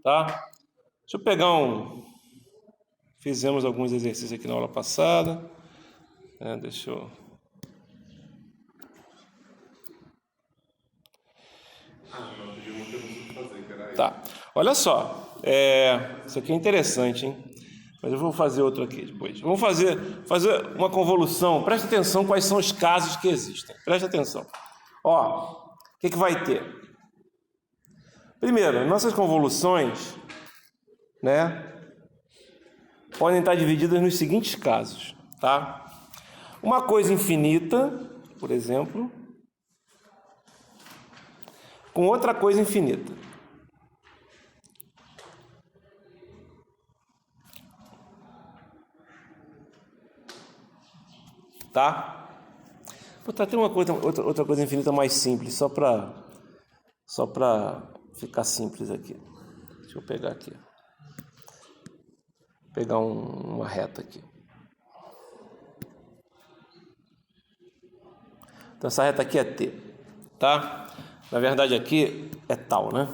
tá? Deixa eu pegar Fizemos alguns exercícios aqui na aula passada. Deixa eu... Tá, olha só. Isso aqui é interessante, hein? Mas eu vou fazer outro aqui depois. Vamos fazer uma convolução. Presta atenção quais são os casos que existem. Presta atenção. Ó, o que vai ter? Primeiro, nossas convoluções, né, podem estar divididas nos seguintes casos, tá? Uma coisa infinita, por exemplo, com outra coisa infinita. Tá? Vou tratar outra coisa infinita mais simples, só para ficar simples aqui. Deixa eu pegar aqui. Pegar uma reta aqui. Então essa reta aqui é T, tá? Na verdade aqui é tal, né?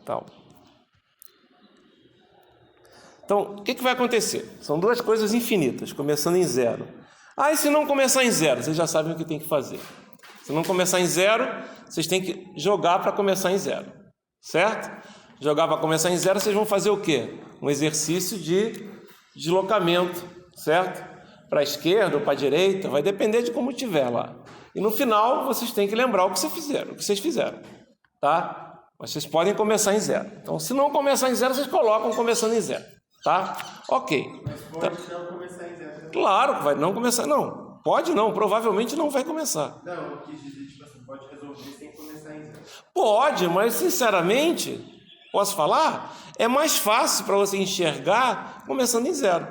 Tal. Então, o que vai acontecer? São duas coisas infinitas, começando em zero. E se não começar em zero? Vocês já sabem o que tem que fazer. Se não começar em zero, vocês têm que jogar para começar em zero. Certo? Jogar para começar em zero, vocês vão fazer o quê? Um exercício de deslocamento, certo? Para a esquerda ou para a direita, vai depender de como estiver lá. E no final, vocês têm que lembrar o que vocês fizeram. Tá? Mas vocês podem começar em zero. Então, se não começar em zero, vocês colocam começando em zero. Tá? Ok. Mas pode não começar em zero. Claro que vai não começar. Não, pode não, provavelmente não vai começar. Não, eu quis dizer, tipo assim, pode resolver sem começar em zero. Pode, mas sinceramente, posso falar? É mais fácil para você enxergar começando em zero.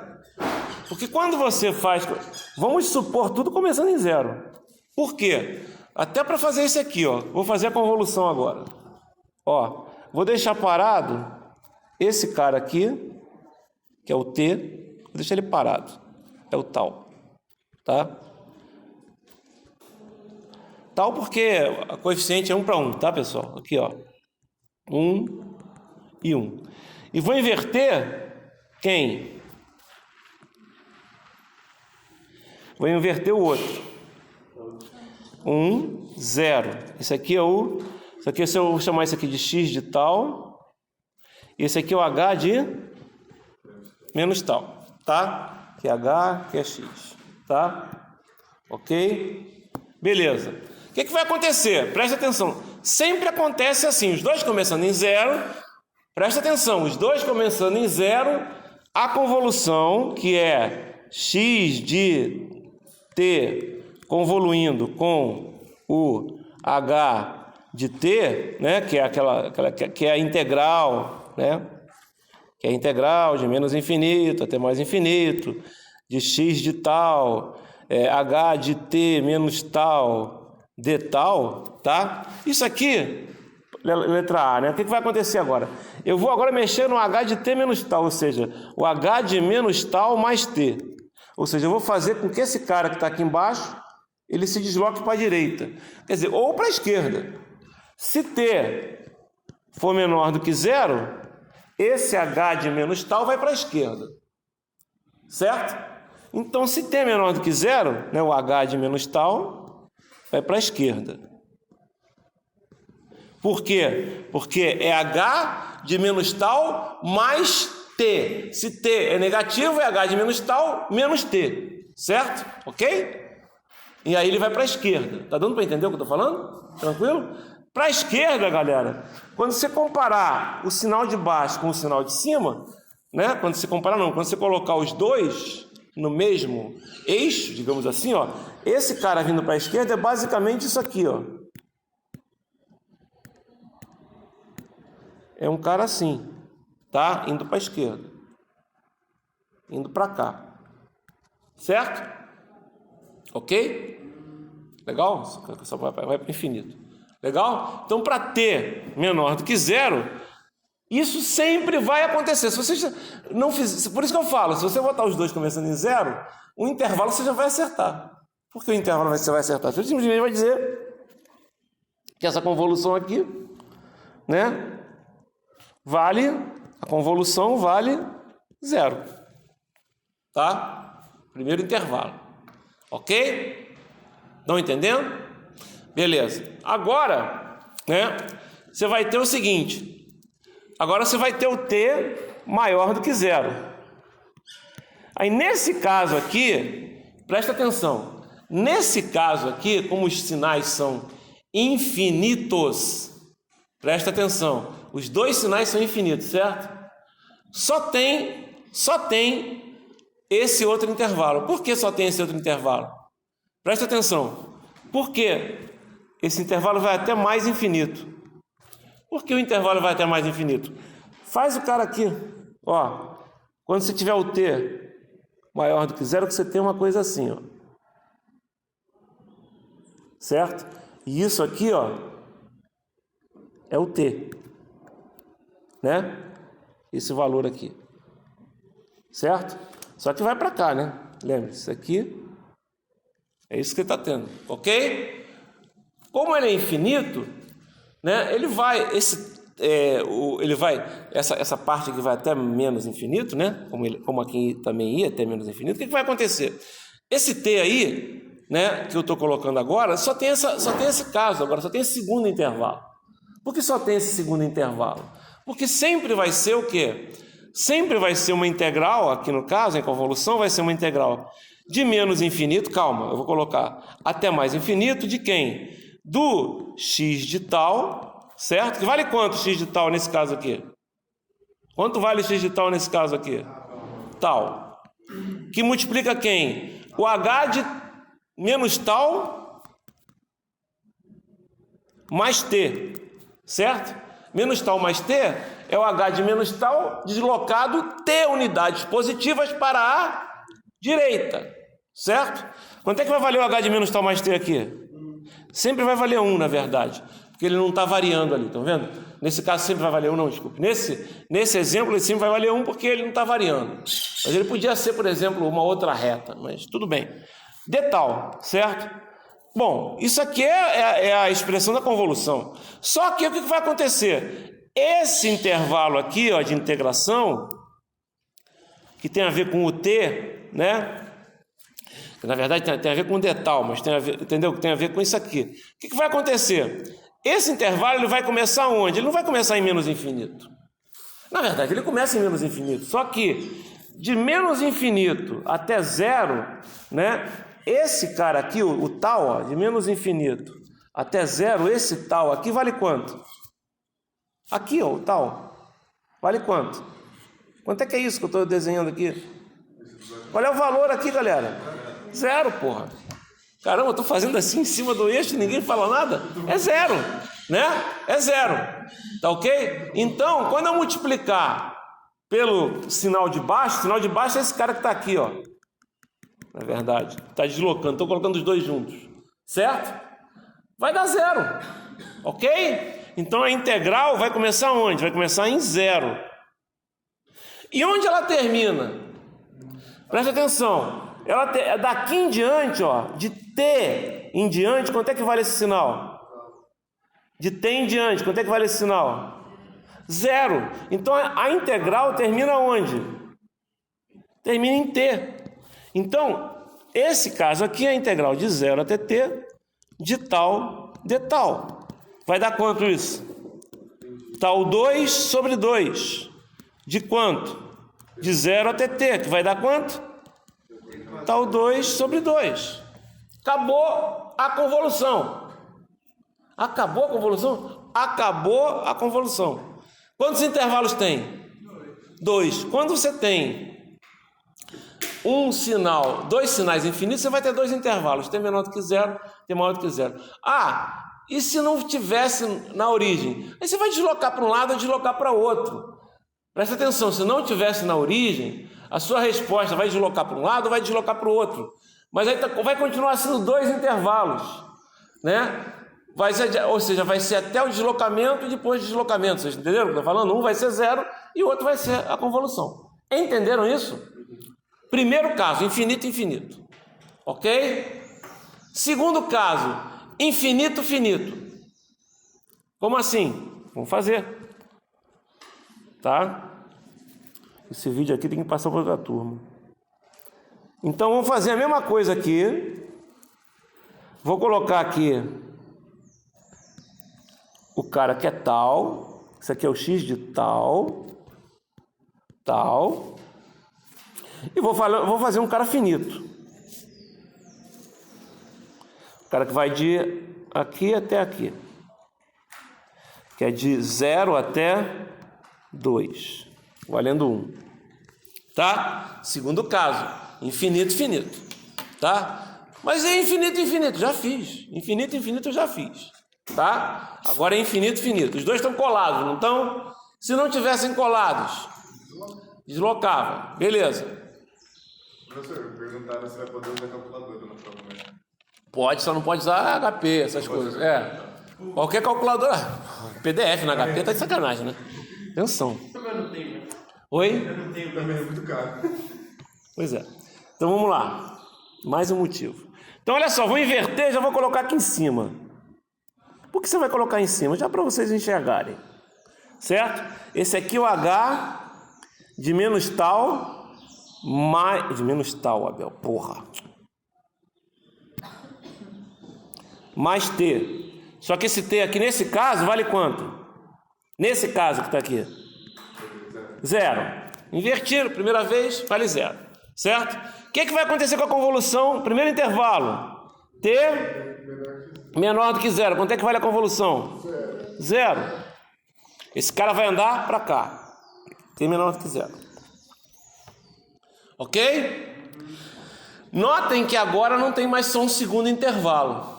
Porque quando você faz... Vamos supor tudo começando em zero. Por quê? Até para fazer isso aqui, ó. Vou fazer a convolução agora. Ó, vou deixar parado esse cara aqui, que é o T, vou deixar ele parado, é o tal, tá? Tal porque a coeficiente é 1 para 1, tá, pessoal? Aqui, ó, 1 e 1. E vou inverter quem? Vou inverter o outro. 1, 0. Esse aqui é o... Isso aqui, se eu vou chamar isso aqui de x de tal, e esse aqui é o h de... menos tal, tá? Que é H, que é X, tá? Ok? Beleza. O que vai acontecer? Presta atenção. Sempre acontece assim, os dois começando em zero. Presta atenção, os dois começando em zero, a convolução, que é x de t convoluindo com o h de t, né? Que é que é a integral, né? Que é a integral de menos infinito até mais infinito, de x de tal, h de t menos tal, d tal, tá? Isso aqui, letra A, né? O que vai acontecer agora? Eu vou agora mexer no h de t menos tal, ou seja, o h de menos tal mais t. Ou seja, eu vou fazer com que esse cara que está aqui embaixo, ele se desloque para a direita. Quer dizer, ou para a esquerda. Se t for menor do que zero... esse h de menos tal vai para a esquerda, certo? Então, se t é menor do que zero, né, o h de menos tal vai para a esquerda. Por quê? Porque é h de menos tal mais t. Se t é negativo, é h de menos tal menos t, certo? Ok? E aí ele vai para a esquerda. Tá dando para entender o que eu estou falando? Tranquilo? Para a esquerda, galera, quando você comparar o sinal de baixo com o sinal de cima, né? Quando você colocar os dois no mesmo eixo, digamos assim, ó, esse cara vindo para a esquerda é basicamente isso aqui, ó. É um cara assim, tá? Indo para a esquerda. Indo para cá. Certo? Ok? Legal? Só vai para o infinito. Legal? Então, para t menor do que zero, isso sempre vai acontecer. Se você não fizer, por isso que eu falo, se você botar os dois começando em zero, o intervalo você já vai acertar. Por que o intervalo você vai acertar? Você simplesmente vai dizer que essa convolução aqui, né, a convolução vale 0. Tá? Primeiro intervalo. Ok? Estão entendendo? Beleza. Agora, né, você vai ter o seguinte. Agora você vai ter o t maior do que 0. Aí nesse caso aqui, presta atenção. Nesse caso aqui, como os sinais são infinitos, presta atenção. Os dois sinais são infinitos, certo? Só tem esse outro intervalo. Por que só tem esse outro intervalo? Presta atenção. Por que esse intervalo vai até mais infinito? Por que o intervalo vai até mais infinito? Faz o cara aqui, ó. Quando você tiver o t maior do que 0, que você tem uma coisa assim, ó. Certo? E isso aqui, ó, é o t, né? Esse valor aqui, certo? Só que vai para cá, né? Lembre-se, isso aqui é isso que ele está tendo, ok? Como ele é infinito, né? Ele vai, essa parte aqui vai até menos infinito, né? Como aqui também ia até menos infinito. O que vai acontecer? Esse t aí, né, que eu estou colocando agora, só tem esse caso agora, só tem esse segundo intervalo. Por que só tem esse segundo intervalo? Porque sempre vai ser o quê? Sempre vai ser uma integral, aqui no caso, em convolução, vai ser uma integral de menos infinito, calma, eu vou colocar até mais infinito, de quem? Do x de tal, certo? Que vale quanto x de tal nesse caso aqui? Quanto vale x de tal nesse caso aqui? Tal. Que multiplica quem? O h de menos tal mais t, certo? Menos tal mais t é o h de menos tal deslocado t unidades positivas para a direita, certo? Quanto é que vai valer o h de menos tal mais t aqui? Sempre vai valer 1, na verdade, porque ele não está variando ali, estão vendo? Nesse caso sempre vai valer 1, não, desculpe. Nesse exemplo ele sempre vai valer 1 porque ele não está variando. Mas ele podia ser, por exemplo, uma outra reta, mas tudo bem. De tal, certo? Bom, isso aqui é a expressão da convolução. Só que o que vai acontecer? Esse intervalo aqui, ó, de integração, que tem a ver com o t, né? Que, na verdade tem a ver com o de tal, mas tem a ver, entendeu? Tem a ver com isso aqui. O que vai acontecer? Esse intervalo ele vai começar onde? Ele não vai começar em menos infinito. Na verdade, ele começa em menos infinito. Só que de menos infinito até 0, né? Esse cara aqui, o tal, ó, de menos infinito até 0, esse tal aqui vale quanto? Aqui, ó, o tal. Vale quanto? Quanto é que é isso que eu estou desenhando aqui? Qual é o valor aqui, galera? 0, porra. Caramba, eu estou fazendo assim em cima do eixo e ninguém fala nada? É 0, né? É 0. Tá ok? Então, quando eu multiplicar pelo sinal de baixo é esse cara que está aqui, ó. Na verdade, está deslocando, estou colocando os dois juntos, certo? Vai dar 0, ok? Então a integral vai começar onde? Vai começar em 0. E onde ela termina? Presta atenção, daqui em diante, ó, de t em diante, quanto é que vale esse sinal? De t em diante, quanto é que vale esse sinal? 0. Então a integral termina onde? Termina em t. Então, esse caso aqui é a integral de 0 até t, de tal. Vai dar quanto isso? Tal 2 sobre 2. De quanto? De 0 até t, que vai dar quanto? Tal 2 sobre 2. Acabou a convolução. Acabou a convolução? Acabou a convolução. Quantos intervalos tem? 2. Quando você tem dois sinais infinitos, você vai ter 2 intervalos. Tem menor do que 0, tem maior do que 0. Ah, e se não tivesse na origem? Aí você vai deslocar para um lado ou deslocar para outro. Presta atenção, se não tivesse na origem, a sua resposta vai deslocar para um lado ou vai deslocar para o outro. Mas aí vai continuar sendo 2 intervalos, né? Ou seja, vai ser até o deslocamento e depois do deslocamento. Vocês entenderam o que eu estou falando? Um vai ser 0 e o outro vai ser a convolução. Entenderam isso? Primeiro caso, infinito. Ok? Segundo caso, infinito, finito. Como assim? Vamos fazer. Tá? Esse vídeo aqui tem que passar para outra turma. Então vamos fazer a mesma coisa aqui. Vou colocar aqui o cara que é tal. Isso aqui é o x de tal. Tal. E vou fazer um cara finito. O cara que vai de aqui até aqui. Que é de 0 até 2. Valendo 1. Tá? Segundo caso. Infinito, finito. Tá? Mas é infinito, infinito. Já fiz. Infinito, infinito eu já fiz. Tá? Agora é infinito, finito. Os dois estão colados, não estão? Se não tivessem colados, deslocava. Beleza. Professor, perguntaram se vai poder usar calculadora na prova, né? Pode, só não pode usar HP, essas coisas. Qualquer calculadora. PDF na HP tá de sacanagem, né? Atenção. Também não tenho, né? Oi? Eu não tenho, também é muito caro. Pois é. Então vamos lá. Mais um motivo. Então olha só, vou inverter, já vou colocar aqui em cima. Por que você vai colocar em cima? Já para vocês enxergarem. Certo? Esse aqui é o H de menos tal, mais... De menos tal, Abel. Porra. Mais T. Só que esse T aqui, nesse caso, vale quanto? Nesse caso que está aqui. 0. Invertiram, primeira vez, vale 0. Certo? O que vai acontecer com a convolução? Primeiro intervalo. T menor do que 0. Quanto é que vale a convolução? 0. Esse cara vai andar para cá. T menor do que 0. Ok? Notem que agora não tem mais só um segundo intervalo.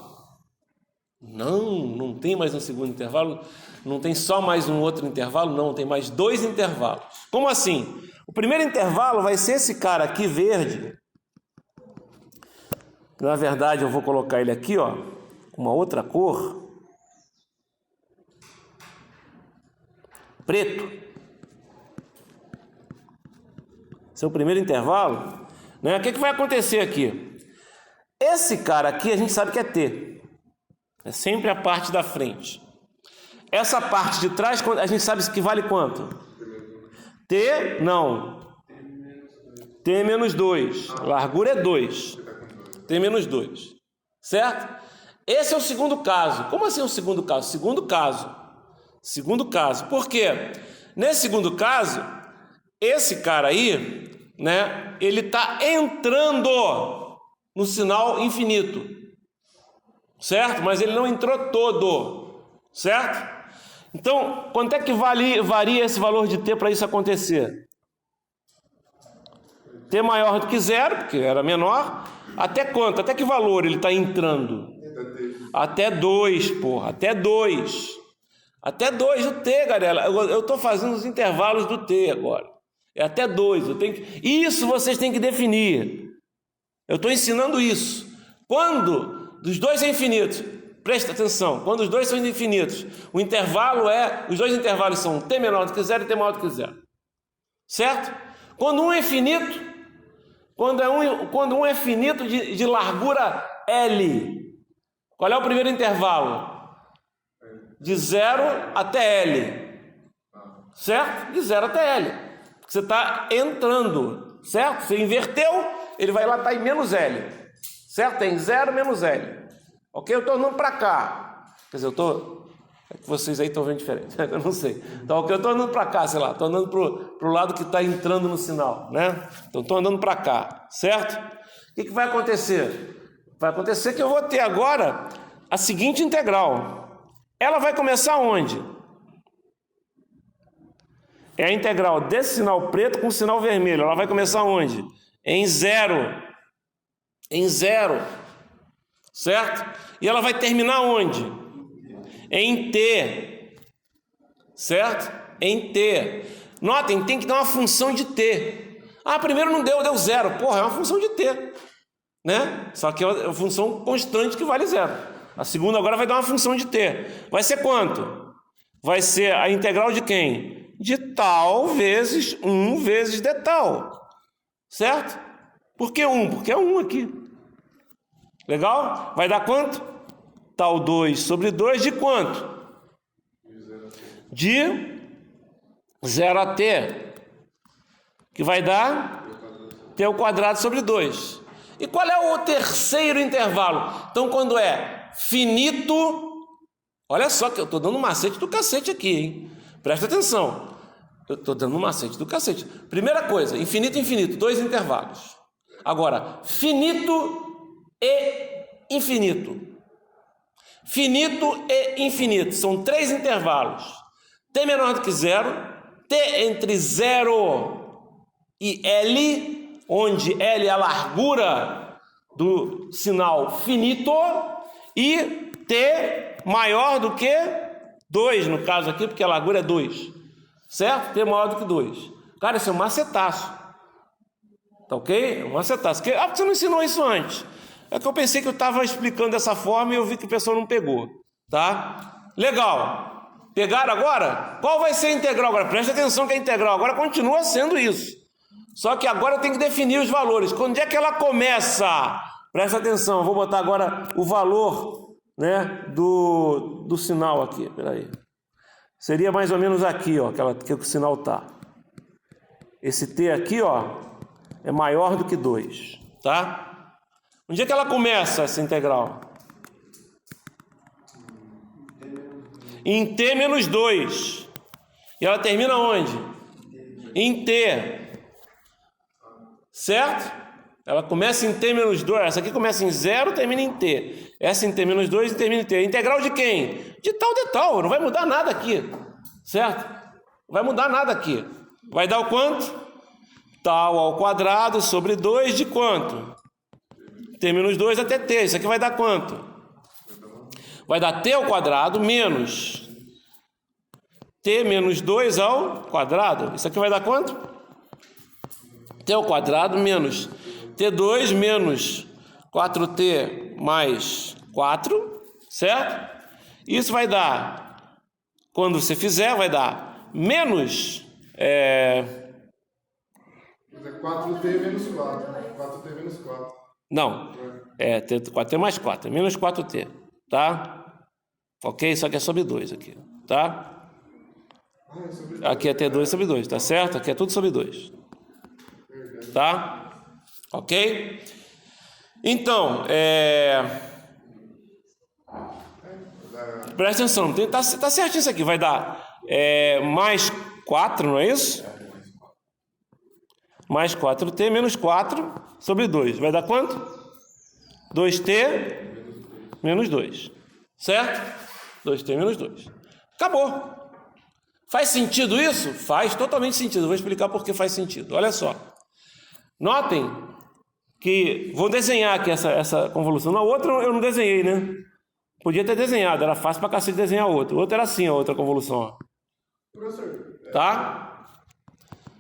Não tem mais um segundo intervalo. Não tem só mais um outro intervalo. Não, tem mais 2 intervalos. Como assim? O primeiro intervalo vai ser esse cara aqui verde. Na verdade, eu vou colocar ele aqui, ó, com uma outra cor. Preto. Esse é o primeiro intervalo. Né? O que vai acontecer aqui? Esse cara aqui a gente sabe que é T. É sempre a parte da frente. Essa parte de trás, a gente sabe que vale quanto? T, não. T menos 2. Largura é 2. T menos 2. Certo? Esse é o segundo caso. Como assim o segundo caso? Segundo caso. Por quê? Nesse segundo caso, esse cara aí, né, ele está entrando no sinal infinito. Certo? Mas ele não entrou todo. Certo? Então, quanto é que varia esse valor de T para isso acontecer? T maior do que 0, porque era menor. Até quanto? Até que valor ele está entrando? Até 2, porra. Até 2. Até 2 do T, galera. Eu estou fazendo os intervalos do T agora. É até 2. Isso vocês têm que definir. Eu estou ensinando isso. Quando dos dois é infinito, presta atenção, quando os dois são infinitos, o intervalo os dois intervalos são T menor do que 0 e T maior do que 0. Certo? Quando um é finito, quando um é finito de largura L, qual é o primeiro intervalo? De 0 até L. Certo? De 0 até L. Porque você está entrando, certo? Você inverteu, ele vai lá estar em menos L. Certo? Tem 0 menos L. Ok? Eu estou andando para cá. Quer dizer, é que vocês aí estão vendo diferente. Eu não sei. Então, ok, eu estou andando para cá, sei lá. Estou andando para o lado que está entrando no sinal, né? Então, estou andando para cá. Certo? O que vai acontecer? Vai acontecer que eu vou ter agora a seguinte integral. Ela vai começar onde? É a integral desse sinal preto com o sinal vermelho. Ela vai começar onde? Em 0. Em 0. Certo? E ela vai terminar onde? Em T. Certo? Em T. Notem, tem que dar uma função de T. Primeiro não deu 0. Porra, é uma função de T. Né? Só que é uma função constante que vale 0. A segunda agora vai dar uma função de T. Vai ser quanto? Vai ser a integral de quem? De tal vezes 1 vezes d tal. Certo? Por que 1? Porque é 1 aqui. Legal? Vai dar quanto? Tal 2 sobre 2 de quanto? De 0 a t, que vai dar t ao quadrado sobre 2. E qual é o terceiro intervalo? Então, quando é finito, olha só que eu estou dando um macete do cacete aqui, hein? Presta atenção, eu estou dando um macete do cacete. Primeira coisa, infinito, infinito, 2 intervalos. Agora, finito e infinito. Finito e infinito, são 3 intervalos. T menor do que 0, T entre 0 e L, onde L é a largura do sinal finito, e T maior do que 2, no caso aqui, porque a largura é 2, certo? T maior do que 2. Cara, isso é um macetaço, tá ok? É um macetaço. Por que você não ensinou isso antes? É que eu pensei que eu estava explicando dessa forma e eu vi que o pessoal não pegou, tá? Legal. Pegaram agora? Qual vai ser a integral agora? Presta atenção que a integral agora continua sendo isso. Só que agora eu tenho que definir os valores. Quando é que ela começa? Presta atenção, eu vou botar agora o valor, né, do sinal aqui. Peraí. Seria mais ou menos aqui, ó, que o sinal tá. Esse T aqui, ó, é maior do que 2, tá? Onde é que ela começa, essa integral? Em T menos 2. E ela termina onde? Em T. Certo? Ela começa em T menos 2. Essa aqui começa em 0, termina em T. Essa em T menos 2 e termina em T. Integral de quem? De tal. Não vai mudar nada aqui. Certo? Não vai mudar nada aqui. Vai dar o quanto? Tal ao quadrado sobre 2 de quanto? T menos 2 até T. Isso aqui vai dar quanto? Vai dar T ao quadrado menos T menos 2 ao quadrado. Isso aqui vai dar quanto? T ao quadrado menos T2 menos 4T mais 4, certo? Isso vai dar, quando você fizer, vai dar menos... 4T menos 4. 4T menos 4. Não, 4T mais 4, menos 4T, tá? Ok? Isso aqui é sobre 2 aqui, tá? Aqui é T2 sobre 2, tá certo? Aqui é tudo sobre 2. Tá? Ok? Então, presta atenção, tá certinho isso aqui, vai dar mais 4, não é isso? Mais 4T menos 4 sobre 2. Vai dar quanto? 2T menos 2. Certo? 2T menos 2. Acabou. Faz sentido isso? Faz totalmente sentido. Eu vou explicar por que faz sentido. Olha só. Notem que... Vou desenhar aqui essa convolução. Na outra eu não desenhei, né? Podia ter desenhado. Era fácil pra cacete desenhar outra. O outro era assim, a outra convolução. Ó. Professor, tá?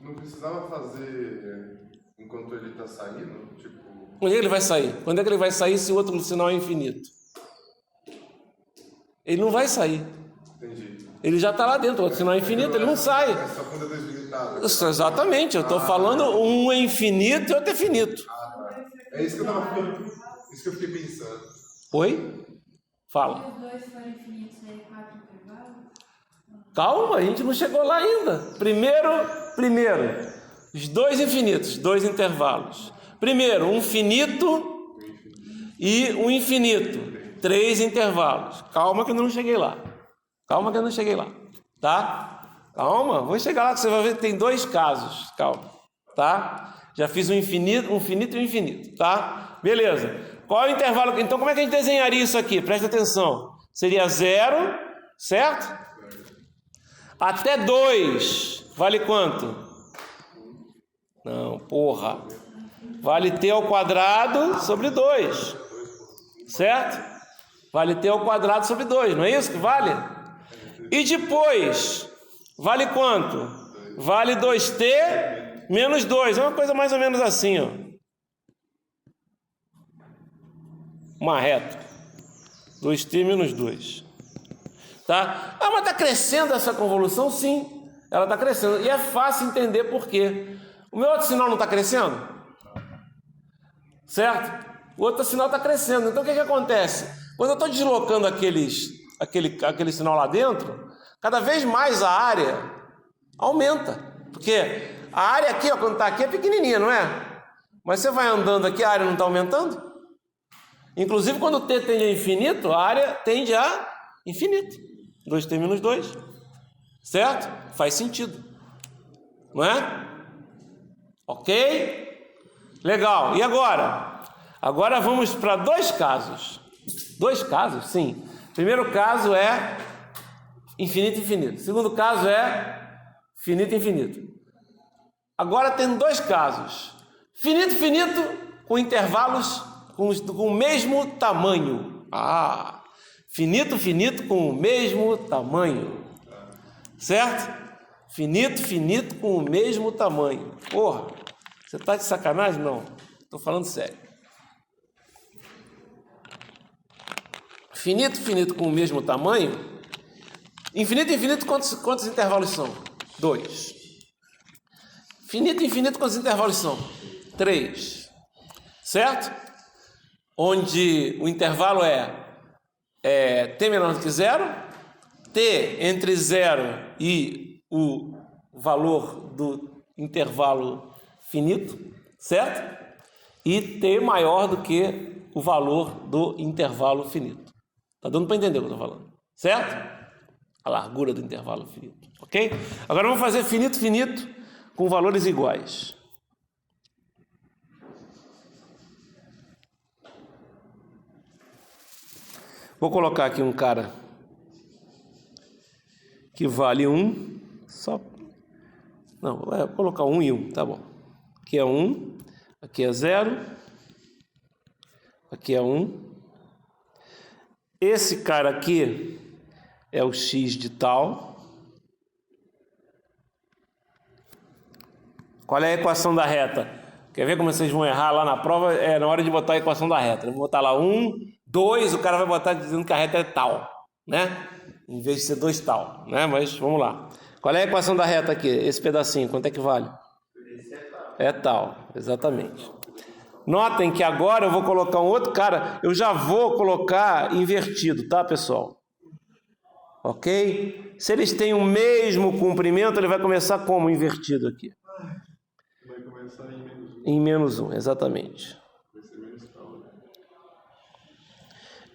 Não precisava fazer enquanto ele está saindo? Tipo... Onde é que ele vai sair? Quando é que ele vai sair se o outro sinal é infinito? Ele não vai sair. Entendi. Ele já está lá dentro, o outro sinal é infinito, ele não sai. É só quando é deslimitado. Exatamente, eu estou falando um é infinito e outro é finito. É isso que eu tava falando. Isso que eu fiquei pensando. Oi? Fala. Se os dois forem infinitos, aí 4 intervalos? Calma, a gente não chegou lá ainda. Primeiro, os dois infinitos, 2 intervalos. Primeiro, um finito e um infinito, 3 intervalos. Calma que eu não cheguei lá. Tá? Calma, vou chegar lá que você vai ver que tem 2 casos. Calma, tá? Já fiz um infinito e um infinito, tá? Beleza. Qual é o intervalo? Então, como é que a gente desenharia isso aqui? Presta atenção. Seria 0, certo? Até 2. Vale quanto? Não, porra. Vale t ao quadrado sobre 2. Certo? Vale t ao quadrado sobre 2. Não é isso que vale? E depois, vale quanto? Vale 2t menos 2. É uma coisa mais ou menos assim, ó. Uma reta. 2t menos 2. Tá? Ah, mas está crescendo essa convolução? Sim, ela está crescendo. E é fácil entender por quê. O meu outro sinal não está crescendo? Certo? o outro sinal está crescendo. Então o que acontece? Quando eu estou deslocando aquele sinal lá dentro, cada vez mais a área aumenta. Porque a área aqui, ó, quando está aqui, é pequenininha, não é? Mas você vai andando aqui, a área não está aumentando? Inclusive, quando o t tende a infinito, a área tende a infinito. 2t menos 2. Certo? Faz sentido. Não é? Ok? Legal. E agora? Agora vamos para dois casos. Dois casos, sim. Primeiro caso é infinito, infinito. Segundo caso é finito, infinito. Agora tem dois casos. Finito, finito, com intervalos com o mesmo tamanho. Ah, finito, finito, com o mesmo tamanho. Certo? Finito, finito, com o mesmo tamanho. Porra, você tá de sacanagem? Não, estou falando sério. Finito, finito, com o mesmo tamanho. Infinito, infinito, quantos intervalos são? 2. Finito, infinito, quantos intervalos são? 3. Certo? Onde o intervalo é t menor do que 0, t entre 0 e o valor do intervalo finito, certo? E t maior do que o valor do intervalo finito. Tá dando para entender o que eu estou falando, certo? A largura do intervalo finito, ok? Agora vamos fazer finito, finito com valores iguais. Vou colocar aqui um cara que vale 1, só... Não, vou colocar 1 e 1, tá bom. Aqui é 1, aqui é 0, aqui é 1. Esse cara aqui é o x de tal. Qual é a equação da reta? Quer ver como vocês vão errar lá na prova? É na hora de botar a equação da reta. Eu vou botar lá 1, 2, o cara vai botar dizendo que a reta é tal, né? Em vez de ser 2 tal, né? Mas vamos lá. Qual é a equação da reta aqui? Esse pedacinho, quanto é que vale? É tal, exatamente. Notem que agora eu vou colocar um outro cara, eu já vou colocar invertido, tá, pessoal? Ok? Se eles têm o mesmo comprimento, ele vai começar como invertido aqui? Vai começar em menos 1. Em menos 1, exatamente. Vai ser menos tal, né?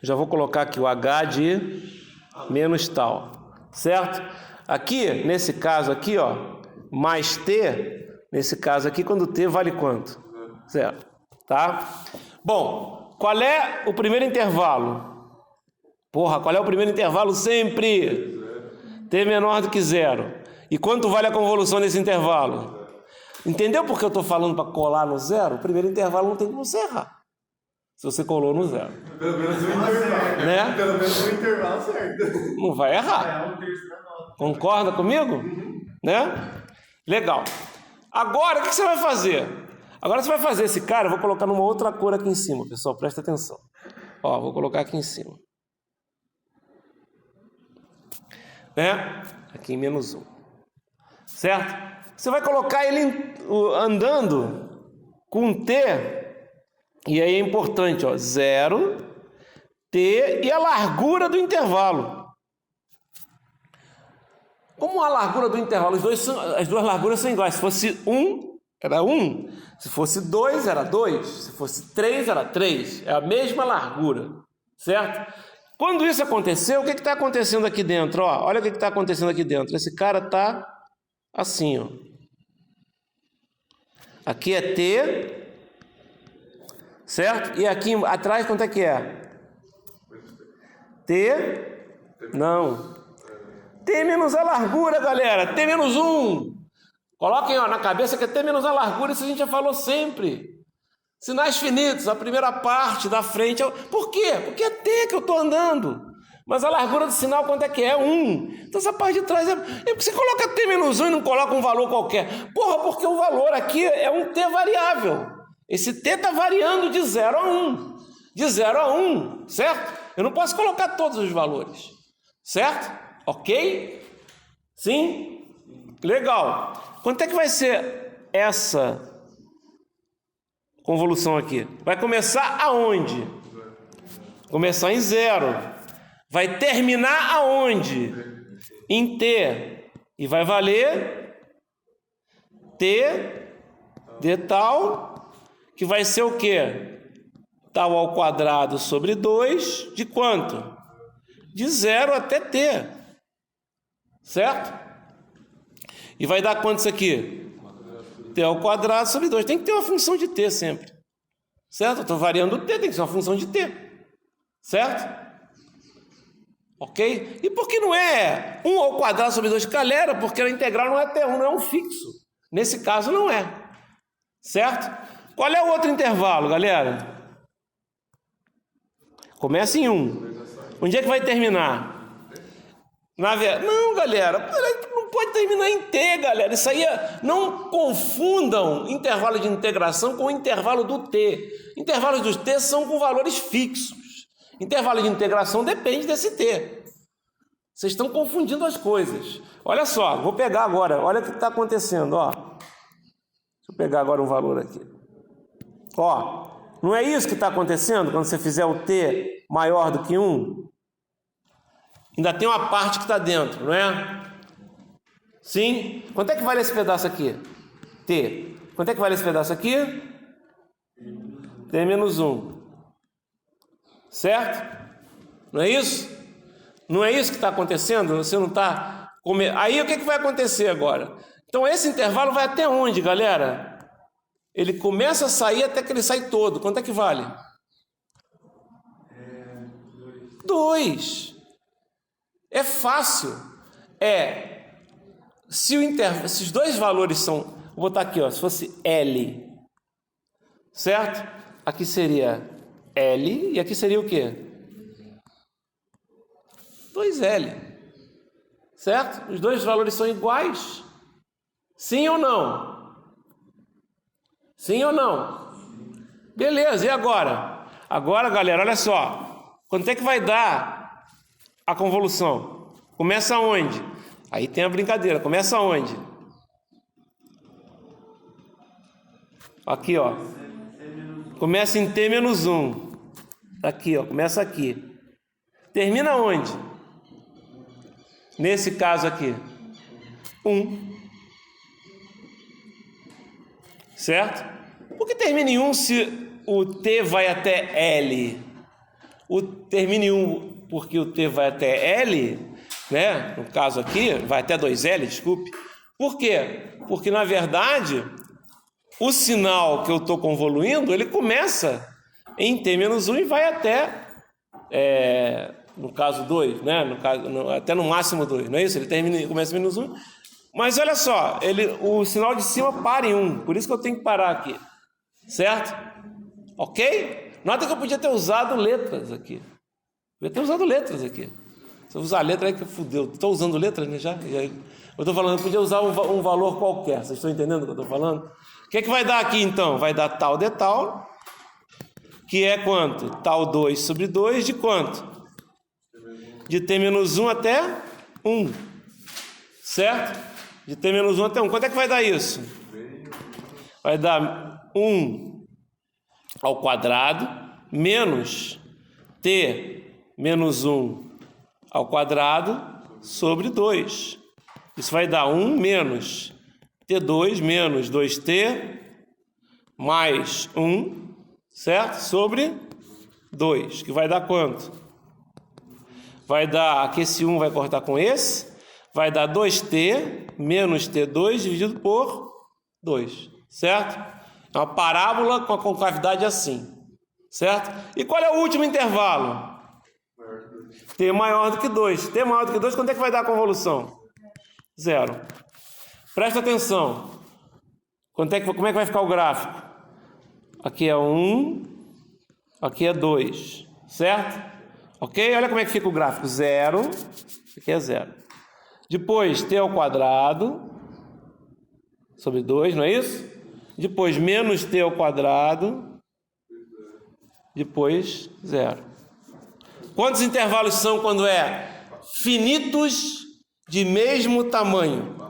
Já vou colocar aqui o h de menos tal, certo? Aqui, nesse caso aqui, ó, mais t, nesse caso aqui, quando t vale quanto? 0, tá? Bom, qual é o primeiro intervalo? Porra, qual é o primeiro intervalo sempre? T menor do que 0. E quanto vale a convolução desse intervalo? Entendeu por que eu estou falando para colar no 0? O primeiro intervalo não tem como você errar. Se você colou no 0. Pelo menos o intervalo. Né? Pelo menos o intervalo certo. Não vai errar. Concorda comigo? Né? Legal. Agora, o que você vai fazer? Agora você vai fazer esse cara, eu vou colocar numa outra cor aqui em cima, pessoal, presta atenção. Ó, vou colocar aqui em cima. Né? Aqui em menos 1. Certo? Você vai colocar ele andando com t, e aí é importante, ó, 0, t e a largura do intervalo. Como a largura do intervalo, as duas larguras são iguais. Se fosse 1, era 1. Se fosse 2, era 2. Se fosse 3, era 3. É a mesma largura, certo? Quando isso aconteceu, o que está acontecendo aqui dentro? Ó, olha o que está acontecendo aqui dentro. Esse cara está assim, ó. Aqui é t, certo? E aqui atrás, quanto é que é? T, não. T menos a largura, galera. T menos 1. Coloquem ó, na cabeça que é T menos a largura, isso a gente já falou sempre. Sinais finitos, a primeira parte da frente. Por quê? Porque é T que eu estou andando. Mas a largura do sinal, quanto é que é? 1. Então essa parte de trás é... Você coloca T menos 1 e não coloca um valor qualquer. Porra, porque o valor aqui é um T variável. Esse T está variando de 0 a 1. De 0 a 1, certo? Eu não posso colocar todos os valores. Certo? Ok? Sim? Legal. Quanto é que vai ser essa convolução aqui? Vai começar aonde? Começar em 0. Vai terminar aonde? Em t. E vai valer t de tal, que vai ser o quê? Tal ao quadrado sobre 2, de quanto? De 0 até t. Certo? E vai dar quanto isso aqui? T ao quadrado sobre 2. Tem que ter uma função de t sempre. Certo? Eu estou variando o t, tem que ser uma função de t. Certo? Ok? E por que não é 1 ao quadrado sobre 2? Galera, porque a integral não é T1, não é um fixo. Nesse caso não é. Certo? Qual é o outro intervalo, galera? Começa em 1. Onde é que vai terminar? Não, galera, não pode terminar em T, galera. Isso aí não confundam intervalo de integração com o intervalo do T. Intervalos dos T são com valores fixos. Intervalo de integração depende desse T. Vocês estão confundindo as coisas. Olha só, vou pegar agora. Olha o que está acontecendo. Ó. Deixa eu pegar agora um valor aqui. Ó, não é isso que está acontecendo quando você fizer o T maior do que 1? Ainda tem uma parte que está dentro, não é? Sim? Quanto é que vale esse pedaço aqui? T. Quanto é que vale esse pedaço aqui? T menos 1. Certo? Não é isso? Não é isso que está acontecendo? Você não está... Aí o que vai acontecer agora? Então esse intervalo vai até onde, galera? Ele começa a sair até que ele sai todo. Quanto é que vale? 2. É fácil. Se os dois valores são... Vou botar aqui, ó, se fosse L. Certo? Aqui seria L e aqui seria o quê? 2L. Certo? Os dois valores são iguais. Sim ou não? Sim ou não? Beleza, e agora? Agora, galera, olha só. Quanto é que vai dar a convolução? Começa onde? Aí tem a brincadeira. Começa onde? Aqui, ó. Começa em T menos 1. Aqui, ó. Começa aqui. Termina onde? Nesse caso aqui. 1. Certo? Por que termina em 1 se o T vai até L? Termina em 1 porque o T vai até L, né? No caso aqui, vai até 2L, desculpe. Por quê? Porque, na verdade, o sinal que eu estou convoluindo, ele começa em T menos 1 e vai até, no caso 2, né? Até no máximo 2, não é isso? Ele começa em menos 1. Mas olha só, o sinal de cima para em 1, por isso que eu tenho que parar aqui. Certo? Ok? Nota que eu podia ter usado letras aqui. Podia ter usado letras aqui. Se eu usar letra aí que fudeu. Estou usando letras, né, já? Eu estou falando, eu podia usar um valor qualquer. Vocês estão entendendo o que eu estou falando? O que é que vai dar aqui então? Vai dar tal de tal, que é quanto? Tal 2 sobre 2 de quanto? De T menos 1 até 1. Certo? De T menos 1 até 1. Quanto é que vai dar isso? Vai dar 1 ao quadrado menos T menos 1 ao quadrado sobre 2. Isso vai dar 1 menos T2 menos 2T mais 1, certo? Sobre 2, que vai dar quanto? Vai dar, aqui esse 1 vai cortar com esse, vai dar 2T menos T2 dividido por 2, certo? É uma parábola com a concavidade assim, certo? E qual é o último intervalo? T maior do que 2. T maior do que 2, quanto é que vai dar a convolução? 0. Presta atenção. Como é que vai ficar o gráfico? Aqui é 1, aqui é 2, certo? Ok? Olha como é que fica o gráfico. 0, aqui é 0. Depois, T ao quadrado sobre 2, não é isso? Depois, menos T ao quadrado. Depois, 0. Quantos intervalos são quando é finitos de mesmo tamanho?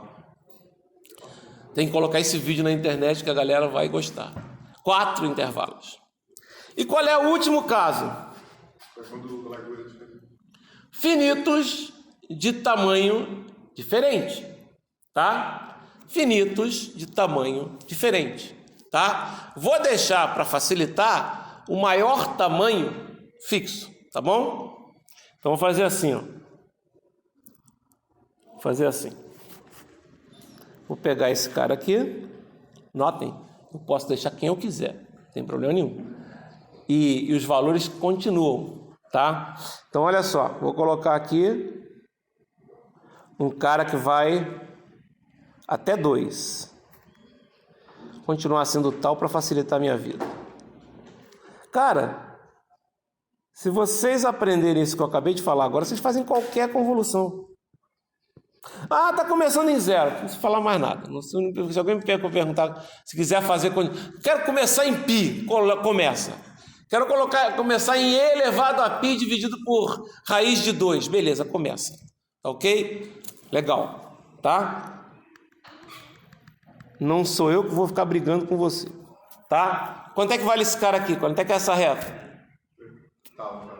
Tem que colocar esse vídeo na internet que a galera vai gostar. 4 intervalos. E qual é o último caso? Finitos de tamanho diferente, tá? Finitos de tamanho diferente, tá? Vou deixar para facilitar o maior tamanho fixo, tá bom? Então vou fazer assim, ó. Vou fazer assim. Vou pegar esse cara aqui. Notem, eu posso deixar quem eu quiser, não tem problema nenhum. E os valores continuam, tá? Então olha só, vou colocar aqui um cara que vai até 2. Continuar sendo tal para facilitar a minha vida. Cara, se vocês aprenderem isso que eu acabei de falar agora, vocês fazem qualquer convolução. Ah, tá começando em 0, não precisa falar mais nada. Se alguém me perguntar, se quiser fazer... Quero começar em π, começa. Quero começar em e elevado a π dividido por raiz de 2. Beleza, começa. Tá ok? Legal, tá? Não sou eu que vou ficar brigando com você, tá? Quanto é que vale esse cara aqui? Quanto é que é essa reta?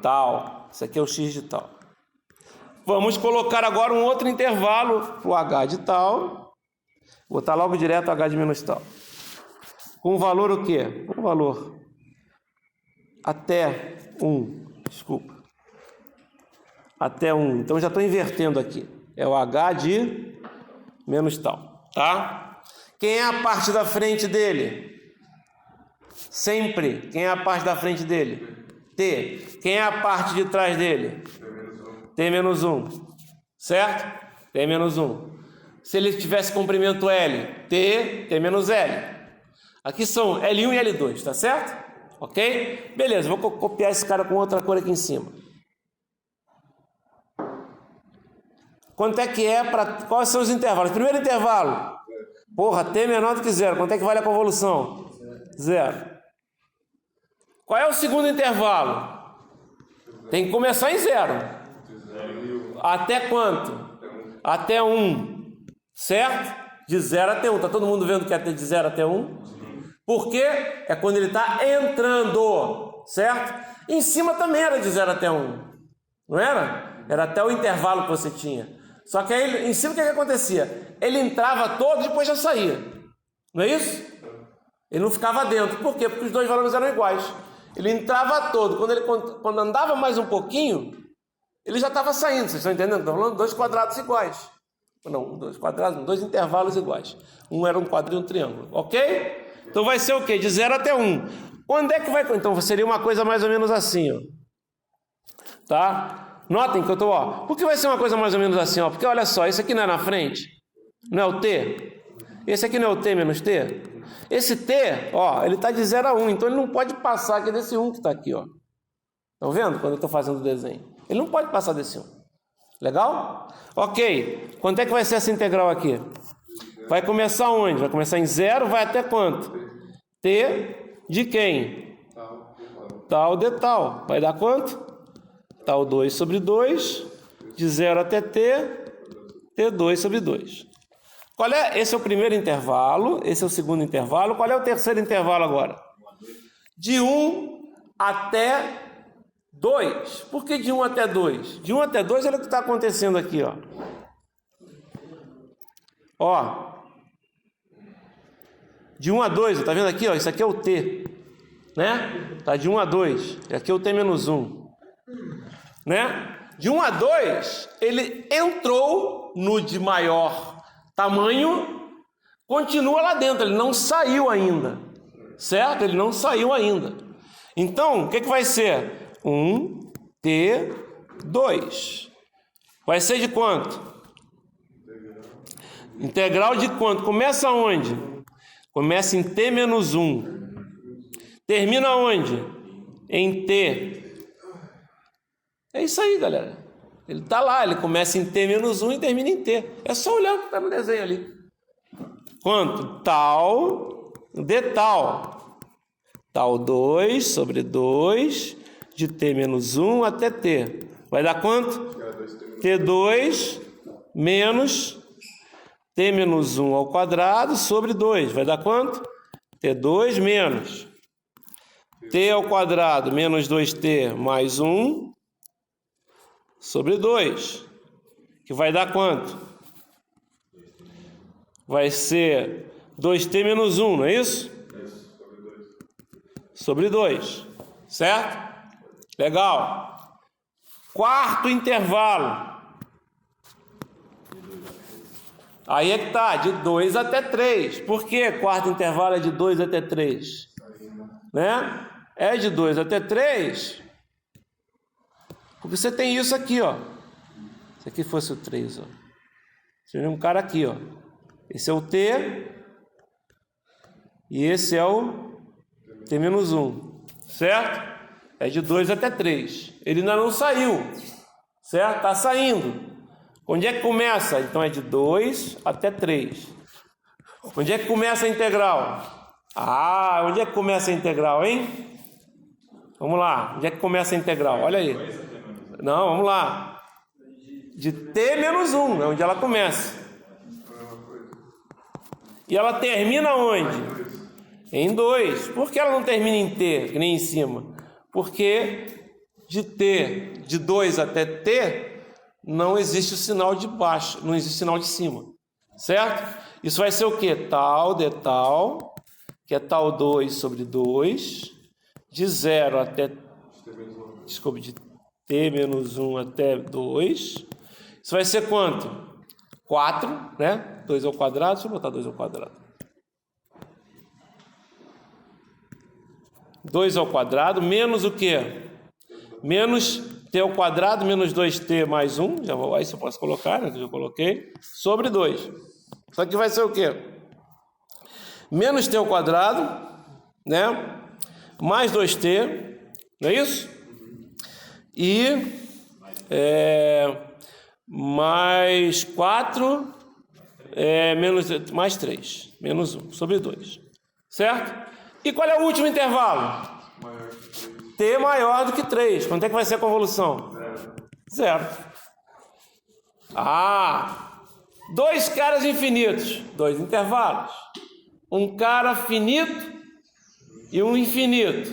Tal. Isso aqui é o x de tal. Vamos colocar agora um outro intervalo para o h de tal. Vou botar logo direto h de menos tal. Com o valor o quê? Com o valor até 1. Desculpa. Até 1. Então já estou invertendo aqui. É o h de menos tal. Tá? Quem é a parte da frente dele? Sempre. Quem é a parte da frente dele? T. Quem é a parte de trás dele? T menos 1. Certo? T menos 1. Se ele tivesse comprimento L, T menos L. Aqui são L1 e L2, tá certo? Ok? Beleza, vou copiar esse cara com outra cor aqui em cima. Quanto é que é para... Quais são os intervalos? Primeiro intervalo. Porra, T menor do que 0. Quanto é que vale a convolução? 0. Qual é o segundo intervalo? Tem que começar em 0. Até quanto? Até 1. Certo? De 0 até 1. Tá todo mundo vendo que é de 0 até 1? Porque é quando ele está entrando. Certo? Em cima também era de 0 até 1. Não era? Era até o intervalo que você tinha. Só que aí em cima o que acontecia? Ele entrava todo e depois já saía. Não é isso? Ele não ficava dentro. Por quê? Porque os dois valores eram iguais. Ele entrava todo. Quando andava mais um pouquinho, ele já estava saindo. Vocês estão entendendo? Estou falando de 2 quadrados iguais. Não, 2 quadrados, não, 2 intervalos iguais. Um era um quadrado e um triângulo. Ok? Então vai ser o quê? De 0 até 1. Quando é que vai... Então seria uma coisa mais ou menos assim, ó. Tá? Notem que eu estou, ó. Por que vai ser uma coisa mais ou menos assim, ó? Porque olha só, esse aqui não é na frente? Não é o T? Esse aqui não é o T menos T? Esse T, ó, ele está de 0 a 1, então ele não pode passar aqui desse 1 que está aqui, ó. Estão vendo quando eu estou fazendo o desenho? Ele não pode passar desse 1. Legal? Ok. Quanto é que vai ser essa integral aqui? Vai começar onde? Vai começar em 0, vai até quanto? T de quem? Tal de tal. Vai dar quanto? Tal 2 sobre 2, de 0 até T, T2 sobre 2. Qual é? Esse é o primeiro intervalo, esse é o segundo intervalo. Qual é o terceiro intervalo agora? De 1 até 2. Por que de 1 até 2? De 1 até 2, olha o que está acontecendo aqui, ó. Ó. De 1 a 2, tá vendo aqui, ó? Isso aqui é o T, né? Tá de 1 a 2. E aqui é o T menos 1. Né? De 1 a 2, ele entrou no de maior tamanho, continua lá dentro, ele não saiu ainda, certo? Ele não saiu ainda. Então, o que vai ser? 1, T, 2. Vai ser de quanto? Integral de quanto? Começa onde? Começa em T menos 1. Termina onde? Em T. É isso aí, galera. Ele está lá, ele começa em T menos 1 e termina em T. É só olhar o que está no desenho ali. Quanto? Tal de tal. Tal 2 sobre 2, de T menos 1 até T. Vai dar quanto? T2 menos T menos 1 ao quadrado sobre 2. Vai dar quanto? T2 menos t ao quadrado menos 2t mais 1 sobre 2. Que vai dar quanto? Vai ser 2t menos 1, não é isso? Sobre 2. Certo? Legal. Quarto intervalo. Aí é que tá, de 2 até 3. Por que quarto intervalo é de 2 até 3? Né? É de 2 até 3. Porque você tem isso aqui, ó. Se aqui fosse o 3, ó. Você tem um cara aqui, ó. Esse é o t. E esse é o t menos 1. Certo? É de 2 até 3. Ele ainda não saiu. Certo? Tá saindo. Onde é que começa? Então é de 2 até 3. Onde é que começa a integral? Ah, onde é que começa a integral, hein? Vamos lá. Onde é que começa a integral? Olha aí. Não, vamos lá. De t menos 1, é onde ela começa. E ela termina onde? Em 2. Por que ela não termina em t, que nem em cima? Porque de t, de 2 até t, não existe o sinal de baixo, não existe o sinal de cima, certo? Isso vai ser o quê? Tal de tal, que é tal 2 sobre 2, de 0 até, desculpe, de t menos 1 até 2. Isso vai ser quanto? 4, né? 2 ao quadrado, deixa eu botar 2 ao quadrado. 2 ao quadrado, menos o quê? Menos t ao quadrado menos 2t mais 1, já vou, aí eu posso colocar, né, que eu já coloquei, sobre 2. Isso aqui vai ser o quê? Menos t ao quadrado, né, mais 2t, não é isso? E mais 4, mais 3, menos 1, sobre 2. Certo? E qual é o último intervalo? T maior do que 3. Quanto é que vai ser a convolução? 0. Ah! 2 caras infinitos. 2 intervalos. Um cara finito e um infinito.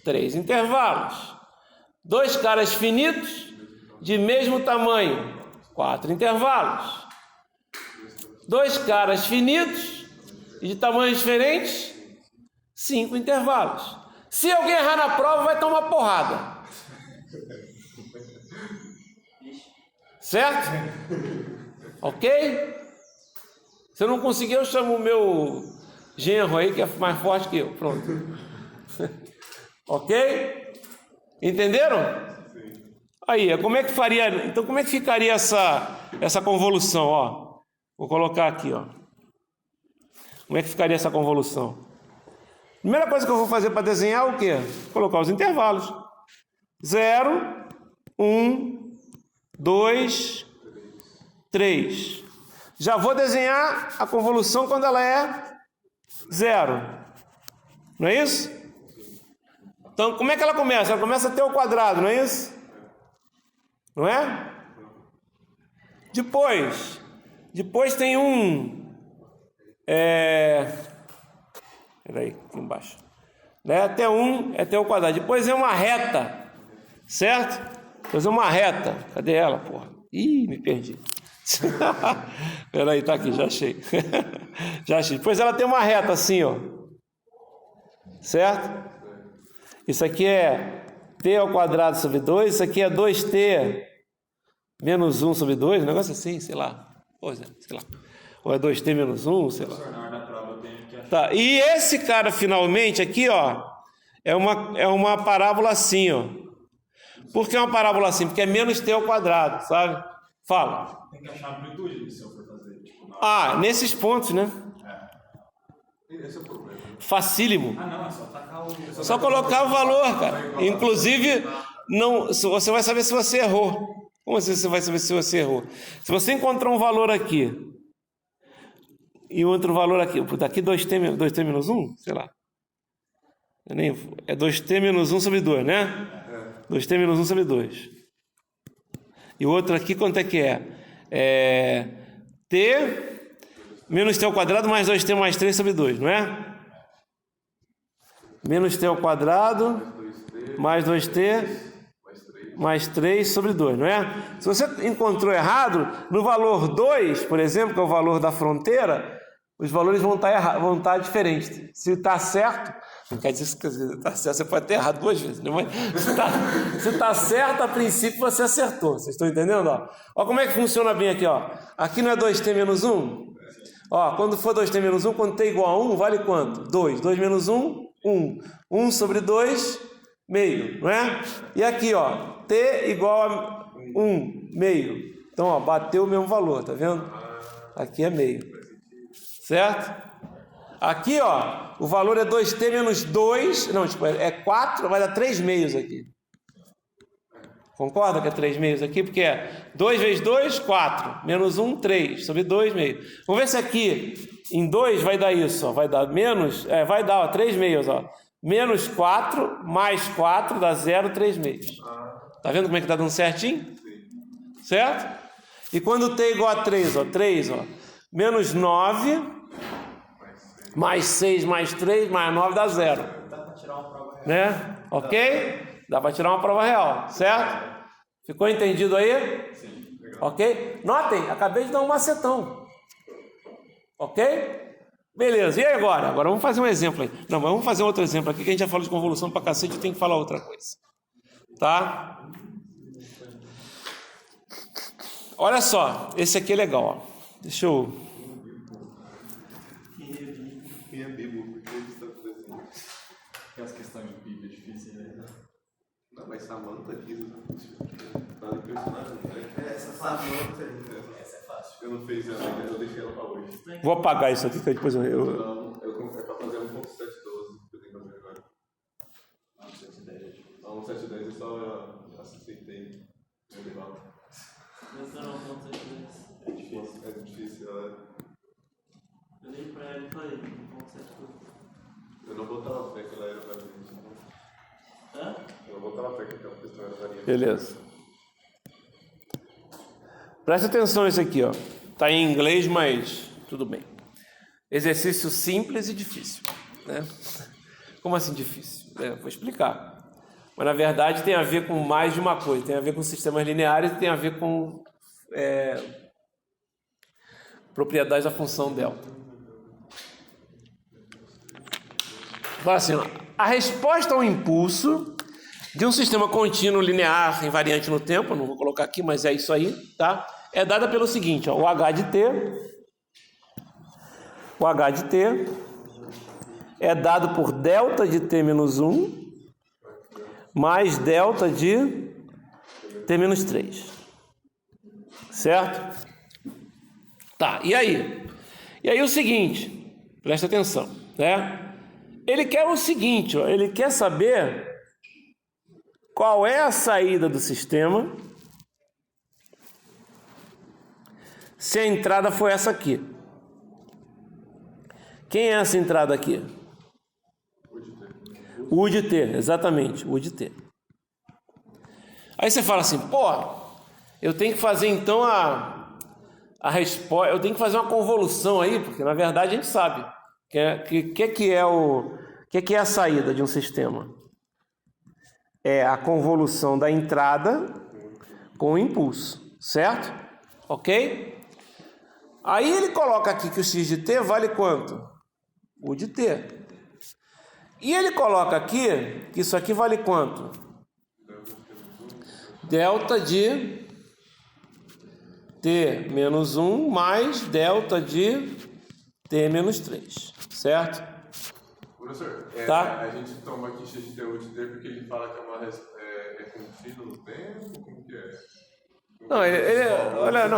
3 intervalos. 2 caras finitos de mesmo tamanho. 4 intervalos. 2 caras finitos e de tamanhos diferentes. 5 intervalos. Se alguém errar na prova, vai tomar porrada. Certo? Ok? Se eu não conseguir, eu chamo o meu genro aí, que é mais forte que eu. Pronto. Ok? Entenderam? Aí, como é que faria? Então, como é que ficaria essa convolução? Ó, vou colocar aqui, ó. Como é que ficaria essa convolução? Primeira coisa que eu vou fazer para desenhar é o quê? Colocar os intervalos. 0, 1, 2, 3. Já vou desenhar a convolução quando ela é 0. Não é isso? Então, como é que ela começa? Ela começa a ter o quadrado, não é isso? Não é? Depois tem um... Peraí, aqui embaixo. Né? Até 1 é até o quadrado. Depois é uma reta. Certo? Depois é uma reta. Cadê ela, porra? Ih, me perdi. Peraí, tá aqui, já achei. Já achei. Depois ela tem uma reta assim, ó. Certo? Isso aqui é t ao quadrado sobre 2. Isso aqui é 2t menos 1 sobre 2. Um negócio assim, sei lá. Pois é, sei lá. Ou é 2t menos 1, sei lá. Tá, e esse cara finalmente aqui, ó, é uma parábola assim, ó. Por que uma parábola assim? Porque é menos t ao quadrado, sabe? Fala. Tem que achar a amplitude se eu for fazer. Tipo, nesses pontos, né? Esse é o problema. Facílimo. não, é só tacar o... Só colocar o valor, cara. Inclusive, não, você vai saber se você errou. Como assim você vai saber se você errou? Se você encontrar um valor aqui e outro valor aqui, daqui 2t menos 1, sei lá. É 2t menos 1 sobre 2, né? 2t menos 1 sobre 2. E o outro aqui, quanto é que é? É t menos t ao quadrado mais 2t mais 3 sobre 2, não é? menos t ao quadrado, mais 2t, mais 3 sobre 2, não é? Se você encontrou errado, no valor 2, por exemplo, que é o valor da fronteira, os valores vão estar diferentes. Se está certo, não quer dizer que está certo, você pode ter errado 2 vezes, né? Mas se está certo, a princípio você acertou. Vocês estão entendendo? Ó, como é que funciona bem aqui, ó. Aqui não é 2t menos 1? Ó, quando for 2t menos 1, quando t igual a 1, vale quanto? 2. 2 menos 1, 1. 1 sobre 2, meio, não é? E aqui, ó, t igual a 1, meio. Então, ó, bateu o mesmo valor, tá vendo? Aqui é meio. Certo? Aqui, ó, o valor é 2t menos 2, não, tipo, é 4, vai dar 3 meios aqui. Concorda que é 3 meios aqui? Porque é 2 vezes 2, 4, menos 1, 3, sobre 2 meios. Vamos ver se aqui, em 2, vai dar isso, ó, vai dar menos, vai dar, ó, 3 meios, ó. Menos 4, mais 4, dá 0, 3 meios. Tá vendo como é que tá dando certinho? Certo? E quando t é igual a 3, ó, 3, ó, menos 9, mais 6, mais 3, mais 9 dá 0. Dá para tirar uma prova real. Né? Ok? Dá para tirar uma prova real, certo? Ficou entendido aí? Sim, legal. Ok? Notem, acabei de dar um macetão. Ok? Beleza, e agora? Agora vamos fazer um exemplo aí. Não, mas vamos fazer outro exemplo aqui, que a gente já falou de convolução pra cacete, eu tenho que falar outra coisa. Tá? Olha só, esse aqui é legal, ó. Deixa eu... Quem é Bibo? Por que ele está fazendo? Aquelas questões de Bíblia difíceis, né? Não, mas Samanta aqui tá impressionado. Essa Samanta aí. Essa é fácil. Eu não fiz ela, eu deixei ela pra hoje. Vou apagar isso aqui, que depois eu... Não, é pra fazer 1.712 que eu tenho que fazer agora. Não, 110. Não, 1.710 eu só aceitei. Eu levanto. Mas não, ponto 710. É difícil, né? Eu dei pra ele e falei, ponto 712. Eu não botava fé que ela era variante. Hã? Eu não botava fé que aquela questão era variante. Beleza. Presta atenção nisso aqui, ó. Tá em inglês, mas tudo bem. Exercício simples e difícil, né? Como assim difícil? Vou explicar. Mas na verdade tem a ver com mais de uma coisa. Tem a ver com sistemas lineares e tem a ver com propriedades da função delta. Fala assim, ó. A resposta ao impulso de um sistema contínuo linear invariante no tempo, não vou colocar aqui, mas é isso aí, tá? É dada pelo seguinte, ó, o h de t é dado por delta de t menos 1 mais delta de t menos 3. Certo? Tá, e aí? E aí o seguinte, presta atenção, né? Ele quer o seguinte, ó, ele quer saber qual é a saída do sistema se a entrada for essa aqui. Quem é essa entrada aqui? O U de T, exatamente, o U de T. Aí você fala assim, pô, eu tenho que fazer então a resposta, eu tenho que fazer uma convolução aí, porque na verdade a gente sabe que é a saída de um sistema. É a convolução da entrada com o impulso, certo? Ok? Aí ele coloca aqui que o x de t vale quanto? U de t. E ele coloca aqui que isso aqui vale quanto? Delta de t menos 1 mais delta de t menos 3, certo? Professor, Tá. A gente toma aqui x de t, U de t, porque ele fala que é contínuo no tempo, como que é? Não, olha,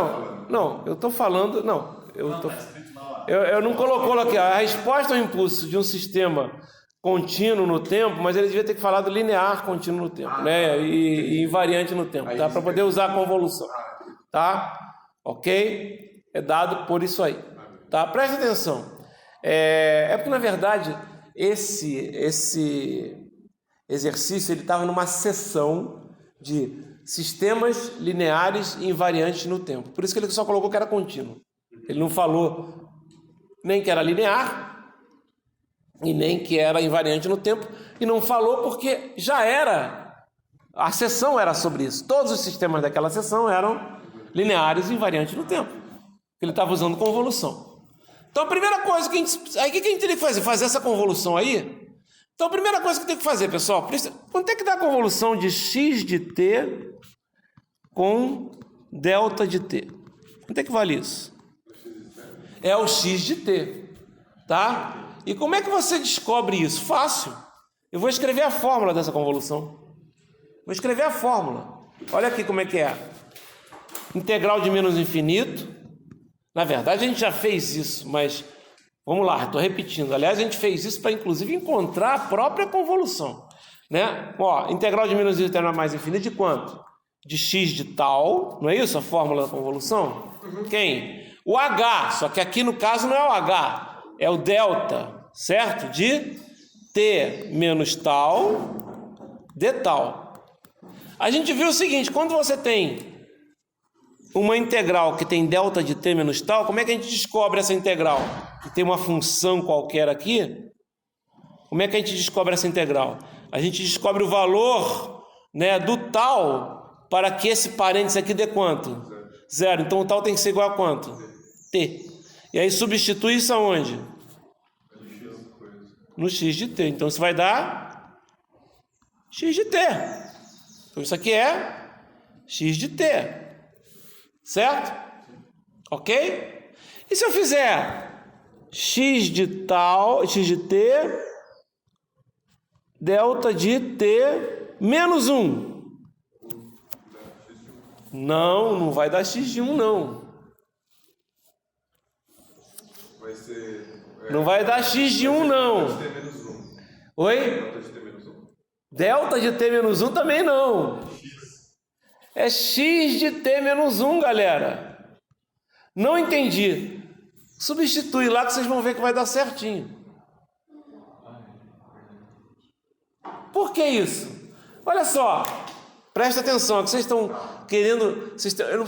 não, eu estou falando, eu não colocou aqui, a resposta ao impulso de um sistema contínuo no tempo, mas ele devia ter falado linear contínuo no tempo, né, e invariante no tempo, tá, para poder usar a convolução, tá, ok? É dado por isso aí, tá, presta atenção, é porque na verdade esse exercício ele estava numa seção de sistemas lineares e invariantes no tempo. Por isso que ele só colocou que era contínuo. Ele não falou nem que era linear, e nem que era invariante no tempo, e não falou porque já era, a seção era sobre isso. Todos os sistemas daquela seção eram lineares e invariantes no tempo. Ele estava usando convolução. Então a primeira coisa que a gente... Aí o que a gente teria que fazer? Fazer essa convolução aí? Então a primeira coisa que tem que fazer, pessoal, quanto é que dá a convolução de x de t com delta de t? Quanto é que vale isso? É o x de t, tá? E como é que você descobre isso? Fácil. Eu vou escrever a fórmula dessa convolução. Vou escrever a fórmula. Olha aqui como é que é. Integral de menos infinito. Na verdade, a gente já fez isso, mas vamos lá, estou repetindo. Aliás, a gente fez isso para, inclusive, encontrar a própria convolução, né? Ó, integral de menos infinito a mais infinito de quanto? De x de tal, não é isso a fórmula da convolução? Quem? O h, só que aqui no caso não é o h, é o delta, certo? De t menos tal de tal. A gente viu o seguinte, quando você tem uma integral que tem delta de t menos tal, como é que a gente descobre essa integral? Que tem uma função qualquer aqui. Como é que a gente descobre essa integral? A gente descobre o valor, né, do tal para que esse parênteses aqui dê quanto? Zero. Então o tal tem que ser igual a quanto? T. E aí substitui isso aonde? No x de t. Então isso vai dar x de t. Então isso aqui é x de t. Certo? Ok? E se eu fizer x de tal, x de t, delta de t menos 1? Não vai dar x de 1, não. Vai ser... Não vai dar x de 1, não. Delta de t menos 1. Oi? Delta de t menos 1. Delta de t menos 1 também não. É x de t menos 1, galera. Não entendi. Substitui lá que vocês vão ver que vai dar certinho. Por que isso? Olha só. Presta atenção, que vocês estão querendo...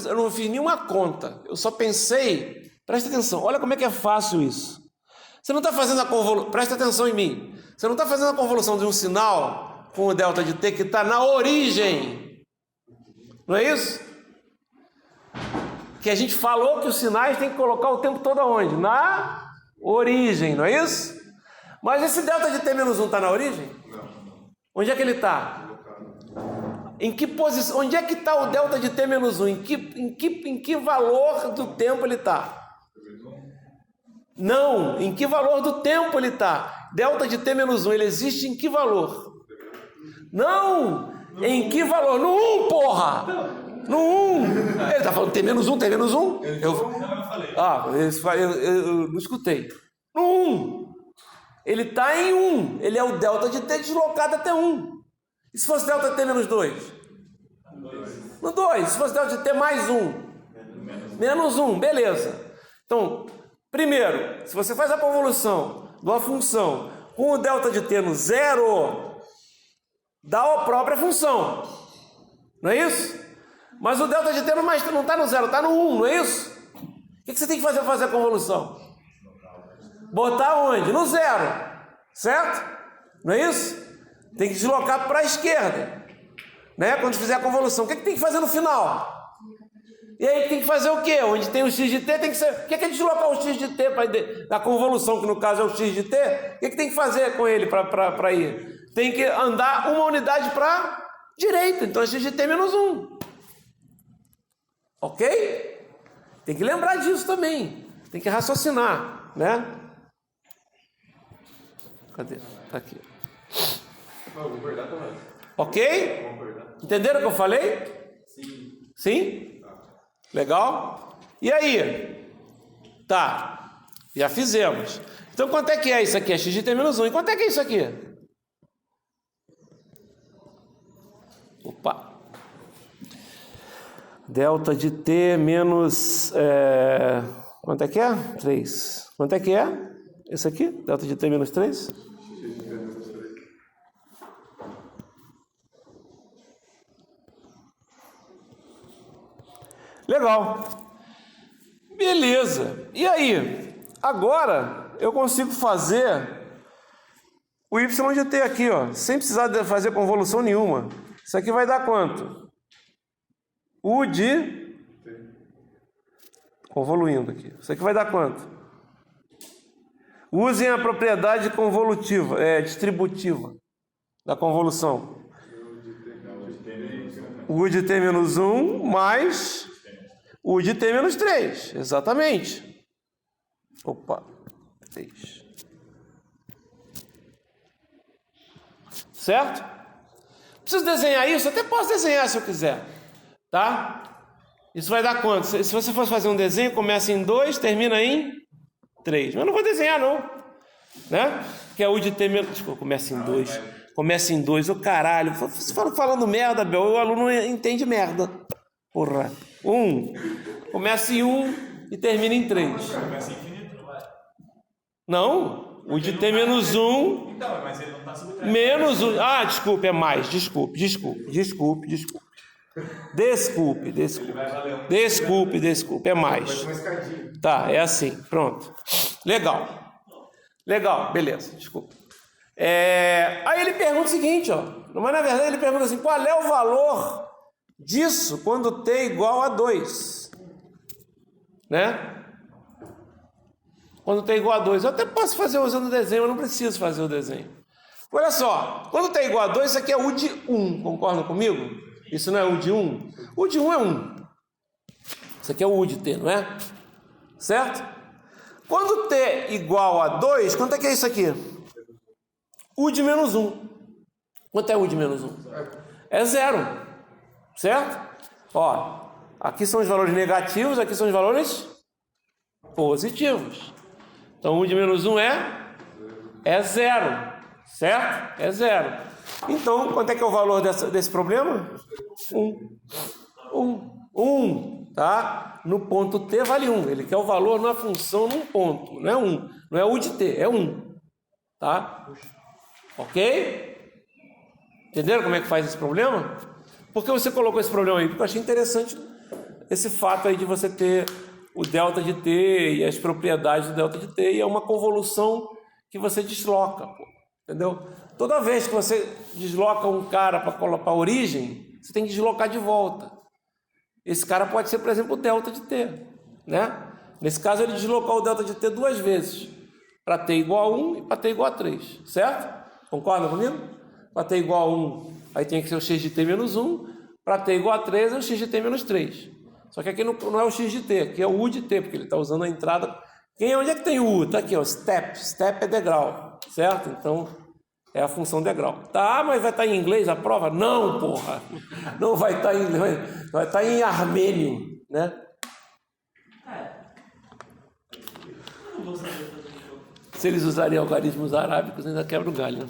eu não fiz nenhuma conta. Eu só pensei... Presta atenção. Olha como é que é fácil isso. Você não está fazendo a convolução... Presta atenção em mim. Você não está fazendo a convolução de um sinal com o delta de t que está na origem. Não é isso? Que a gente falou que os sinais tem que colocar o tempo todo aonde? Na origem, não é isso? Mas esse delta de t menos 1 está na origem? Não. Onde é que ele está? Em que posição? Onde é que está o delta de t menos 1? Em que valor do tempo ele está? Não, em que valor do tempo ele está? Delta de t menos 1, ele existe em que valor? Não! Em que valor? No 1, porra! No 1! Ele está falando t menos 1, t menos 1? Eu falei. Eu não escutei. No 1! Ele está em 1. Ele é o delta de t deslocado até 1. E se fosse delta de t menos 2? No 2. Se fosse delta de t mais 1? Menos 1, beleza. Então, primeiro, se você faz a convolução de uma função com o delta de t no 0, dá a própria função. Não é isso? Mas o delta de t não está no 0, está no 1, não é isso? O que você tem que fazer para fazer a convolução? Botar onde? No 0. Certo? Não é isso? Tem que deslocar para a esquerda. Né? Quando fizer a convolução. O que tem que fazer no final? E aí tem que fazer o quê? Onde tem o x de t tem que ser... O que é deslocar o x de t da convolução, que no caso é o x de t? O que tem que fazer com ele para ir? Tem que andar uma unidade para a direita. Então é x de t menos 1. Ok? Tem que lembrar disso também. Tem que raciocinar, né? Cadê? Tá aqui. Não, vou guardar também. Ok? Vamos guardar. Entenderam o que eu falei? Sim. Sim? Legal? E aí? Tá. Já fizemos. Então quanto é que é isso aqui? É x de t menos 1. E quanto é que é isso aqui? Opa. Delta de t menos... Quanto é que é? 3. Quanto é que é? Esse aqui? Delta de t menos 3? Legal. Beleza. E aí? Agora eu consigo fazer o y de t aqui, ó, sem precisar fazer convolução nenhuma. Isso aqui vai dar quanto? U de... Convoluindo aqui. Isso aqui vai dar quanto? Usem a propriedade convolutiva, distributiva da convolução. U de t menos 1 mais U de t menos 3. Exatamente. Opa. 3. Certo? Preciso desenhar isso? Até posso desenhar se eu quiser. Tá? Isso vai dar quanto? Se você fosse fazer um desenho, começa em 2, termina em 3. Mas eu não vou desenhar, não. Né? Que é U de t menos... Desculpa, começa em 2. Começa em 2. Ô caralho. Você falando merda, Bel. O aluno entende merda. Porra. 1. Começa em 1 e termina em 3. Começa infinito, não vai? Não. U de t menos 1... Então, mas ele não está subtraindo. Menos 1. Ah, desculpe, é mais. Desculpe. Desculpe, é mais. Tá, é assim, pronto. Legal, beleza, desculpa. Aí ele pergunta o seguinte, ó. Mas na verdade ele pergunta assim, qual é o valor disso quando t é igual a 2? Né? Quando t é igual a 2. Eu até posso fazer usando o desenho, eu não preciso fazer o desenho. Olha só, quando t é igual a 2, isso aqui é U de 1, concordam comigo? Isso não é U de 1? U de 1 é 1. Isso aqui é o U de t, não é? Certo? Quando t igual a 2, quanto é que é isso aqui? U de menos 1. Quanto é U de menos 1? É 0. Certo? Ó, aqui são os valores negativos, aqui são os valores positivos. Então, U de menos 1 é 0. Certo? É 0. Então, quanto é que é o valor desse problema? 1. Tá? No ponto t vale 1. Ele quer o valor na função num ponto. Não é 1. Não é U de t, é 1. Tá? Ok? Entenderam como é que faz esse problema? Por que você colocou esse problema aí? Porque eu achei interessante esse fato aí de você ter o delta de t e as propriedades do delta de t. E é uma convolução que você desloca, pô. Entendeu? Toda vez que você desloca um cara para a origem, você tem que deslocar de volta. Esse cara pode ser, por exemplo, o delta de t, né? Nesse caso, ele deslocou o delta de t 2 vezes, para t igual a 1 e para t igual a 3, certo? Concorda comigo? Para t igual a 1, aí tem que ser o x de t menos 1, para t igual a 3 é o x de t menos 3. Só que aqui não é o x de t, aqui é o u de t, porque ele está usando a entrada... Onde é que tem o u? Está aqui, ó, step é degrau, certo? Então... é a função degrau. Tá, mas vai estar em inglês a prova? Não, porra. Não vai estar em inglês. Vai estar em armênio, né? Eu não vou saber fazer jogo. Se eles usarem algarismos arábicos, ainda quebra o galho, né?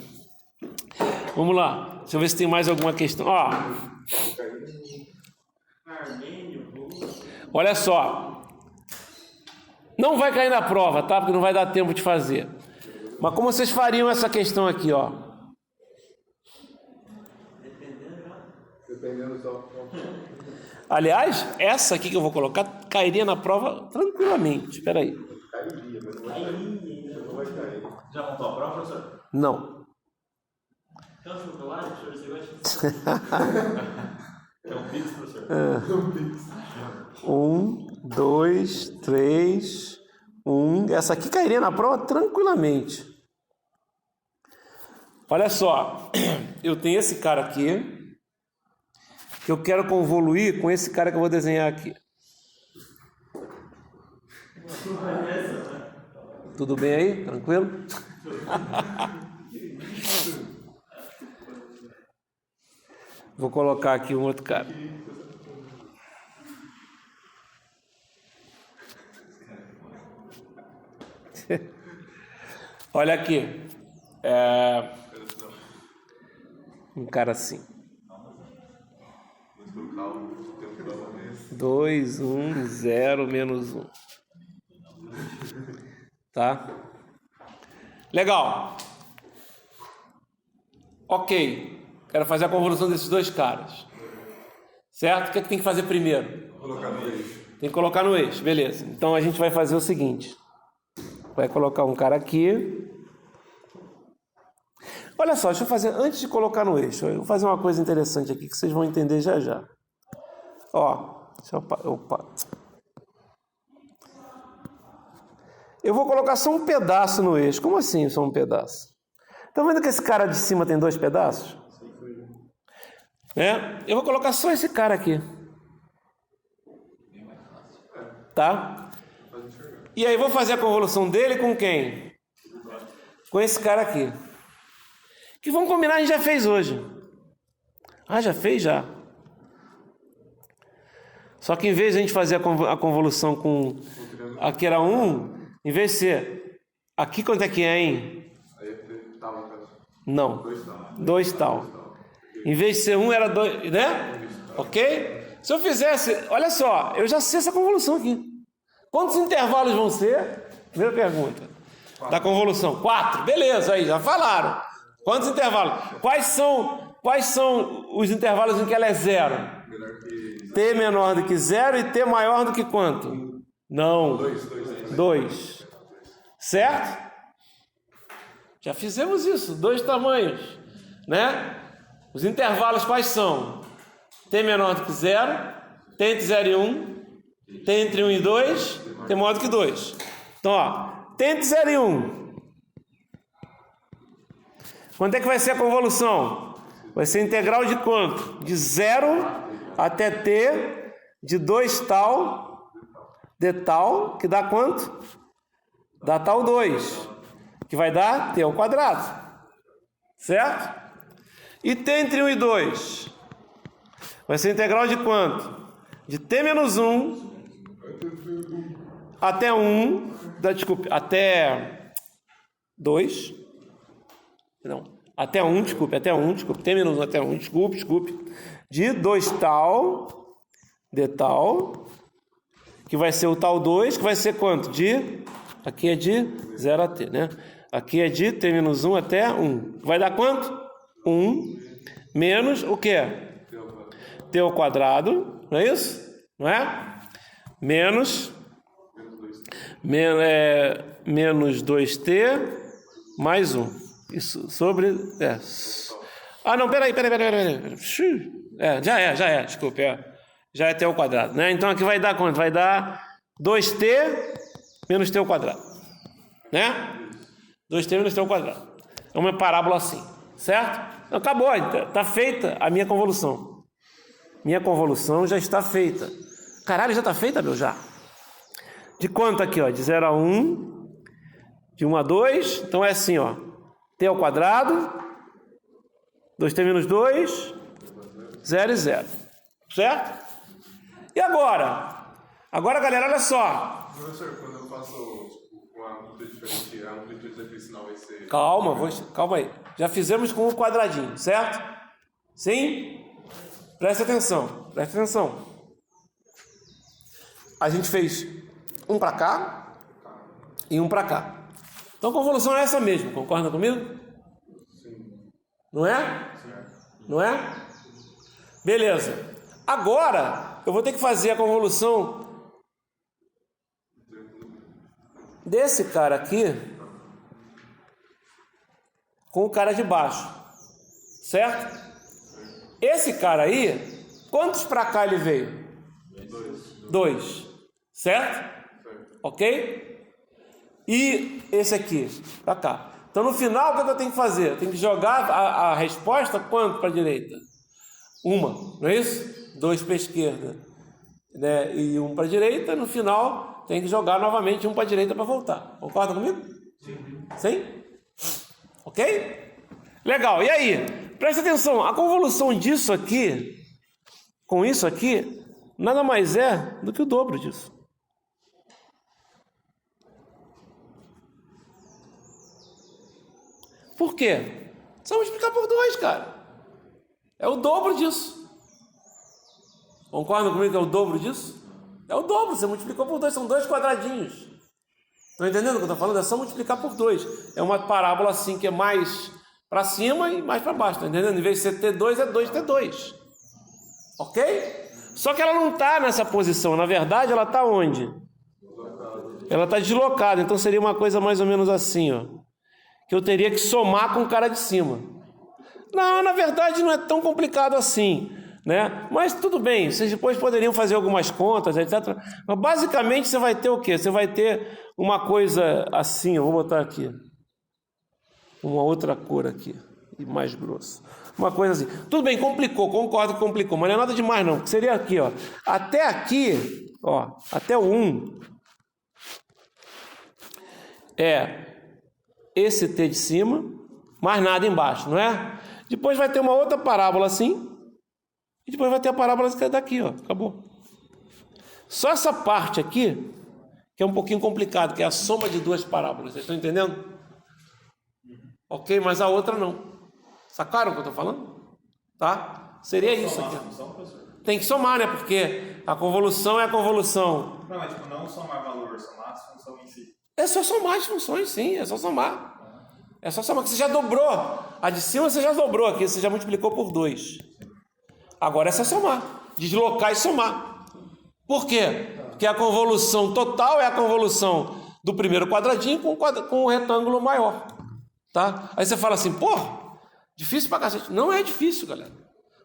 Vamos lá. Deixa eu ver se tem mais alguma questão. Ó. Armênio, russo. Olha só. Não vai cair na prova, tá? Porque não vai dar tempo de fazer. Mas como vocês fariam essa questão aqui, ó? Dependendo só. Aliás, essa aqui que eu vou colocar cairia na prova tranquilamente. Espera aí. Cairia, mas não vai cair. Já montou a prova, professor? Não. Então, chocolate, professor, você gosta de... É um pix, professor? 1, 2, 3, 1. Essa aqui cairia na prova tranquilamente. Olha só, eu tenho esse cara aqui, que eu quero convoluir com esse cara que eu vou desenhar aqui. Tudo bem aí? Tranquilo? Vou colocar aqui um outro cara. Olha aqui. Um cara assim. 2, 1, 0, menos 1. Tá? Legal. Ok. Quero fazer a convolução desses dois caras. Certo? O que é que tem que fazer primeiro? Colocar no eixo. Tem que colocar no eixo, beleza. Então a gente vai fazer o seguinte. Vai colocar um cara aqui. Olha só, deixa eu fazer, antes de colocar no eixo, eu vou fazer uma coisa interessante aqui que vocês vão entender já já. Ó, opa. Eu vou colocar só um pedaço no eixo. Como assim só um pedaço? Estão vendo que esse cara de cima tem 2 pedaços? Eu vou colocar só esse cara aqui. Tá? E aí vou fazer a convolução dele com quem? Com esse cara aqui. Que vamos combinar, a gente já fez hoje. Ah, já fez? Já. Só que em vez de a gente fazer a convolução com... Aqui era 1, em vez de ser... Aqui quanto é que é, hein? Não. 2 tal. Em vez de ser 1, era 2, né? Ok? Se eu fizesse... Olha só, eu já sei essa convolução aqui. Quantos intervalos vão ser? Primeira pergunta. Da convolução. 4. Beleza, aí, já falaram. Quantos intervalos? Quais são os intervalos em que ela é 0? T menor do que 0 e T maior do que quanto? Não. 2. Certo? Já fizemos isso. 2 tamanhos. Né? Os intervalos quais são? T menor do que 0, T entre 0 e 1, T entre 1 e 2, T maior do que 2. Então, ó, T entre 0 e 1. Quanto é que vai ser a convolução? Vai ser integral de quanto? De 0 até T de 2 tal de tal, que dá quanto? Dá tal 2, que vai dar T ao quadrado. Certo? E T entre 1 e 2? Vai ser integral de quanto? De T menos 1 até 1, até 2. Não, até 1, desculpe, T menos 1 até 1, desculpe. De 2 tal, de tal, que vai ser o tal 2, que vai ser quanto? Aqui é de 0 a T, né? Aqui é de T menos 1 até 1. Vai dar quanto? 1 menos o quê? T ao quadrado, não é isso? Não é? Menos 2T mais 1. Isso sobre... Ah, não, peraí. Já é, desculpe. Já é T ao quadrado, né? Então aqui vai dar quanto? Vai dar 2T menos T ao quadrado, né? 2T menos T ao quadrado. É uma parábola assim, certo? Então, acabou, está feita a minha convolução. Minha convolução já está feita. Caralho, já está feita, meu, já. De quanto aqui, ó? De 0 a 1, de 1 a 2. Então é assim, ó. T ao quadrado, 2T menos 2, 0 e 0. Certo? E agora? Agora, galera, olha só. Professor, quando eu faço uma amplitude diferente, a amplitude daquele sinal vai ser... Calma aí. Já fizemos com o quadradinho, certo? Sim? Presta atenção. A gente fez um para cá e um para cá. Então a convolução é essa mesmo, concorda comigo? Sim. Não é? Não é? Beleza. Agora eu vou ter que fazer a convolução desse cara aqui com o cara de baixo, certo? Esse cara aí, quantos para cá ele veio? 2, certo? Ok? E esse aqui, para cá. Então no final, o que eu tenho que fazer? Eu tenho que jogar a resposta quanto para a direita? 1, não é isso? 2 para a esquerda, né? E 1 para a direita. No final, tem que jogar novamente 1 para a direita para voltar. Concorda comigo? Sim? Ok? Legal. E aí? Presta atenção. A convolução disso aqui, com isso aqui, nada mais é do que o dobro disso. Por quê? Só multiplicar por 2, cara. É o dobro disso. Concordam comigo que é o dobro disso? É o dobro, você multiplicou por 2, são 2 quadradinhos. Estão entendendo o que eu estou falando? É só multiplicar por 2. É uma parábola assim que é mais para cima e mais para baixo, tá entendendo? Em vez de ser T2, é 2T2. Ok? Só que ela não está nessa posição. Na verdade, ela está onde? Ela está deslocada. Então seria uma coisa mais ou menos assim, ó. que eu teria que somar com o cara de cima. Não, na verdade não é tão complicado assim, né? Mas tudo bem, vocês depois poderiam fazer algumas contas, etc. Mas basicamente você vai ter o quê? Você vai ter uma coisa assim, eu vou botar aqui, uma outra cor aqui, e mais grosso. Uma coisa assim. Tudo bem, complicou, concordo que complicou, mas não é nada demais não. Seria aqui, ó. Até aqui, ó, até o 1 é esse T de cima, mais nada embaixo, não é? Depois vai ter uma outra parábola assim, e depois vai ter a parábola daqui, ó, acabou. Só essa parte aqui, que é um pouquinho complicado, que é a soma de duas parábolas, vocês estão entendendo? Ok, mas a outra não. Sacaram o que eu estou falando? Tá? Seria isso aqui. Tem que somar, né? Porque a convolução é a convolução. Não, mas tipo, não somar valor, somar as funções em si. É só somar as funções, sim, é só somar. É só somar, que você já dobrou. A de cima você já dobrou aqui, você já multiplicou por 2. Agora é só somar. Deslocar e somar. Por quê? Porque a convolução total é a convolução do primeiro quadradinho com um retângulo maior. Tá? Aí você fala assim, pô, difícil pra cacete. Não é difícil, galera.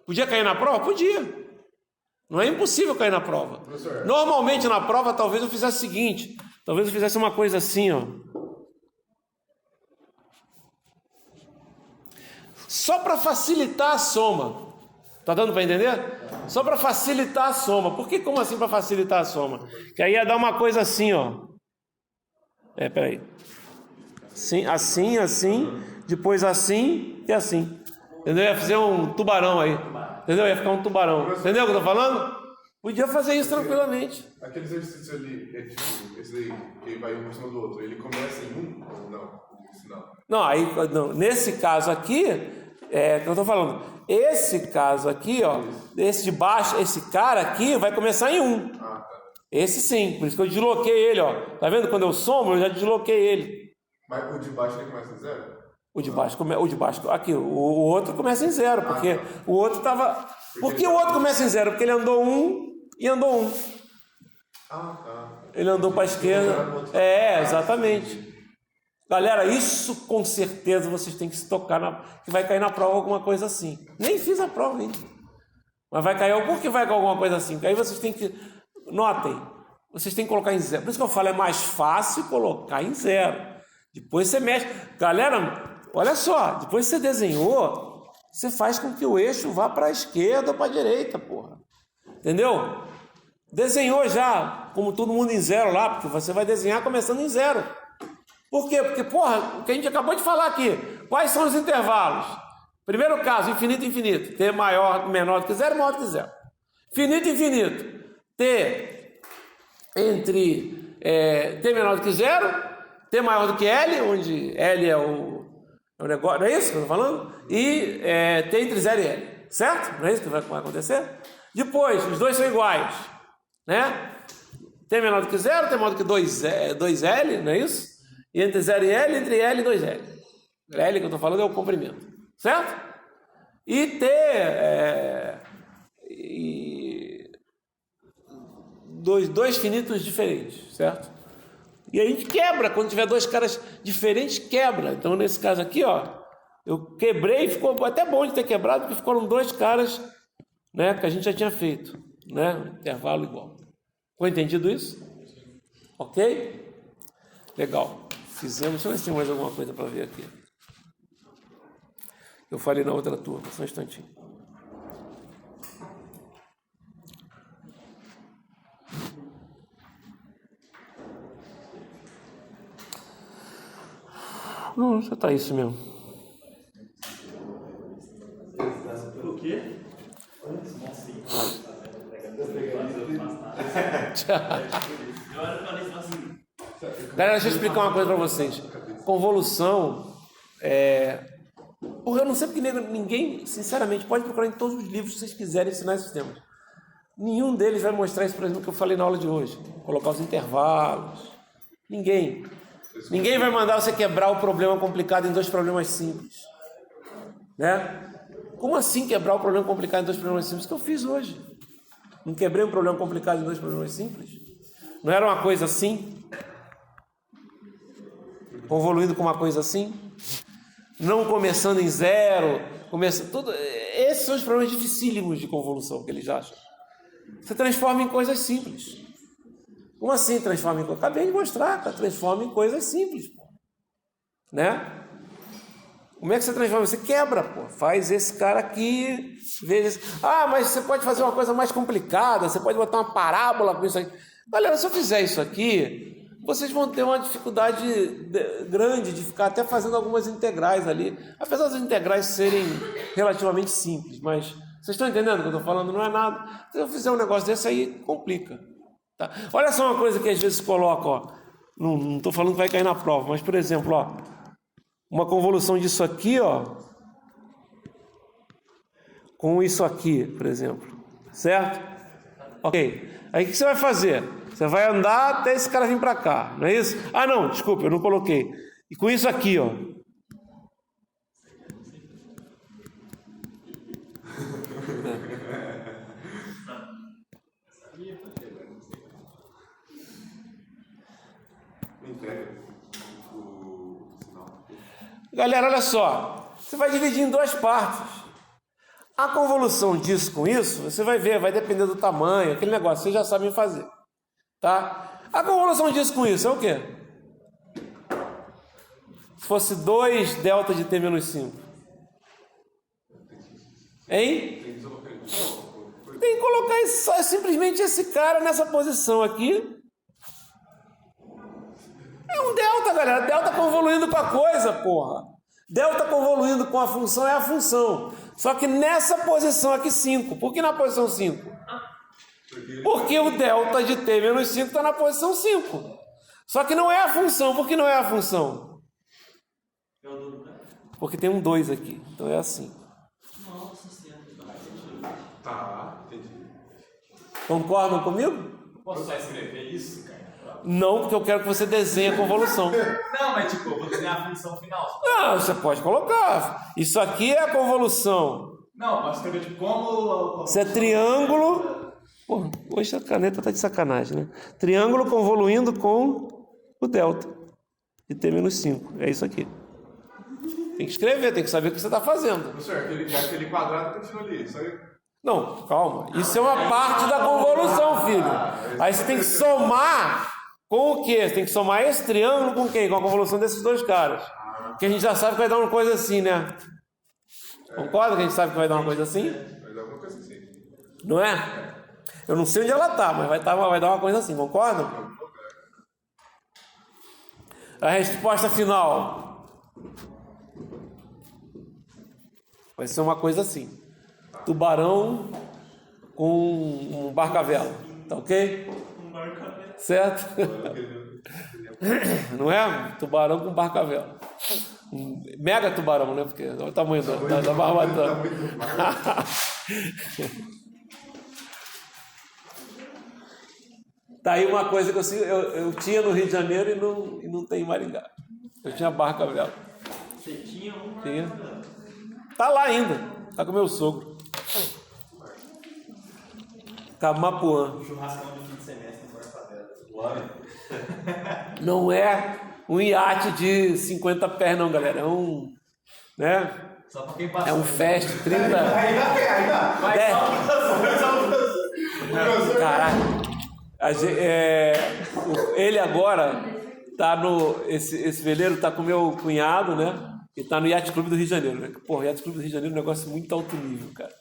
Podia cair na prova? Podia. Não é impossível cair na prova. Professor. Normalmente na prova talvez eu fizesse o seguinte. Talvez eu fizesse uma coisa assim, ó. Só para facilitar a soma. Tá dando para entender? Só para facilitar a soma. Por que como assim para facilitar a soma? Que aí ia dar uma coisa assim, ó. Peraí. Assim, depois assim e assim. Entendeu? Ia fazer um tubarão aí. Entendeu? Ia ficar um tubarão. Entendeu o que eu tô falando? Podia fazer isso tranquilamente. Aquele exercício ali, tipo, esse aí, que vai um por cima do outro, ele começa em um ou não? Não, aí, não, nesse caso aqui, que eu tô falando, esse caso aqui, ó, esse de baixo, esse cara aqui vai começar em 1. Ah, tá. Esse sim, por isso que eu desloquei ele, ó. Tá vendo? Quando eu somo, eu já desloquei ele. Mas o de baixo ele começa em 0? O de baixo, aqui, o outro começa em 0, porque o outro tava... Por que o outro começa em 0? Porque ele andou 1 e andou 1. Ah, tá. Ele andou para a esquerda. Exatamente. Galera, isso com certeza vocês têm que se tocar, que vai cair na prova alguma coisa assim. Nem fiz a prova ainda. Mas vai cair, por que vai cair alguma coisa assim? Porque aí vocês têm que... Notem, vocês têm que colocar em 0. Por isso que eu falo, é mais fácil colocar em 0. Depois você mexe. Galera, olha só, depois você desenhou, você faz com que o eixo vá para a esquerda ou para a direita, porra. Entendeu? Desenhou já, como todo mundo em 0 lá, porque você vai desenhar começando em 0. Por quê? Porque, porra, o que a gente acabou de falar aqui, quais são os intervalos? Primeiro caso, infinito, infinito. T menor do que 0, maior do que 0. Finito, infinito. T entre T menor do que 0, T maior do que L, onde L é o negócio, não é isso que eu estou falando? E T entre 0 e L, certo? Não é isso que vai acontecer? Depois, os dois são iguais, né? T menor do que 0, T maior do que 2L, não é isso? E entre 0 e L, entre L e 2L. L que eu estou falando é o comprimento, certo? E T dois finitos diferentes, certo? E a gente quebra, quando tiver dois caras diferentes, quebra. Então, nesse caso aqui, ó, eu quebrei, ficou até bom de ter quebrado, porque foram dois caras, né, que a gente já tinha feito, né, intervalo igual. Ficou entendido isso? Ok? Legal. Fizemos, deixa eu ver se tem mais alguma coisa para ver aqui. Eu falei na outra turma, só um instantinho. Não, já tá isso mesmo. O quê? Galera, deixa eu explicar uma coisa para vocês. Convolução Porra, eu não sei porque ninguém, sinceramente, pode procurar em todos os livros que vocês quiserem ensinar esses temas. Nenhum deles vai mostrar isso, por exemplo, que eu falei na aula de hoje. Colocar os intervalos. Ninguém. Ninguém vai mandar você quebrar o problema complicado em dois problemas simples. Né? Como assim quebrar o problema complicado em dois problemas simples? Que eu fiz hoje. Não quebrei um problema complicado em dois problemas simples? Não era uma coisa assim? Convoluído com uma coisa assim? não começando em zero, tudo. Esses são os problemas dificílimos de convolução que eles acham. Você transforma em coisas simples. Como assim transforma em coisas? Acabei de mostrar, transforma em coisas simples, pô. Né? Como é que você transforma? Você quebra, pô. Faz esse cara aqui, veja. Mas você pode fazer uma coisa mais complicada, você pode botar uma parábola com isso aí. Galera, se eu fizer isso aqui, vocês vão ter uma dificuldade grande de ficar até fazendo algumas integrais ali, apesar das integrais serem relativamente simples, mas vocês estão entendendo o que eu estou falando? Não é nada. Se eu fizer um negócio desse aí, complica. Tá? Olha só uma coisa que às vezes coloca, ó. Não estou falando que vai cair na prova, mas por exemplo, ó, uma convolução disso aqui, ó, com isso aqui, por exemplo, certo? Ok. Aí o que você vai fazer? Você vai andar até esse cara vir para cá, não é isso? Não, desculpa, eu não coloquei. E com isso aqui, ó. Galera, olha só. Você vai dividir em duas partes. A convolução disso com isso, você vai ver, vai depender do tamanho, aquele negócio, vocês já sabem fazer. Tá? A convolução disso com isso é o quê? Se fosse 2 delta de t menos 5. Hein? Tem que colocar simplesmente esse cara nessa posição aqui. É um delta, galera. Delta convoluindo com a coisa, porra. Delta convoluindo com a função é a função. Só que nessa posição aqui 5. Por que na posição 5? Porque o delta de t menos 5 está na posição 5. Só que não é a função. Por que não é a função? Porque tem um 2 aqui. Então é assim. Nossa Senhora. Tá, entendi. Concordam comigo? Posso só escrever isso, cara? Não, porque eu quero que você desenhe a convolução. Não, mas tipo, eu vou desenhar a função final. Não, você pode colocar. Isso aqui é a convolução. Não, posso escrever tipo como... Isso é triângulo... Pô, hoje a caneta tá de sacanagem, né? Triângulo convoluindo com o delta de t menos 5. É isso aqui. Tem que escrever, tem que saber o que você está fazendo. Professor, aquele quadrado continua ali. Só eu... Não, calma. Isso é uma parte da convolução, filho. Aí você tem que somar com o quê? Você tem que somar esse triângulo com quem? Com a convolução desses dois caras. Que a gente já sabe que vai dar uma coisa assim, né? Concorda que a gente sabe que vai dar uma coisa assim? Vai dar alguma coisa assim. Não é? Eu não sei onde ela tá, mas vai dar uma coisa assim, concordam? A resposta final vai ser uma coisa assim. Tubarão com um barca-vela, tá ok? Certo? Não é? Tubarão com barca-vela. Um mega tubarão, né? Porque olha o tamanho da barbatana. Tá aí uma coisa que eu tinha no Rio de Janeiro e não tem em Maringá. Eu tinha barca-vela. Você tinha uma... Tinha. Tá lá ainda. Tá com meu sogro. Camapuã. Churrascão de fim de semestre no Barça. Não é um iate de 50 pés, não, galera. É um... Né? Só pra quem passou. É um fest 30... Ainda. Mas Caraca. Ele agora tá no... Esse veleiro tá com o meu cunhado, né? E tá no Yacht Clube do Rio de Janeiro, né? Pô, o Yacht Clube do Rio de Janeiro é um negócio muito alto nível, cara.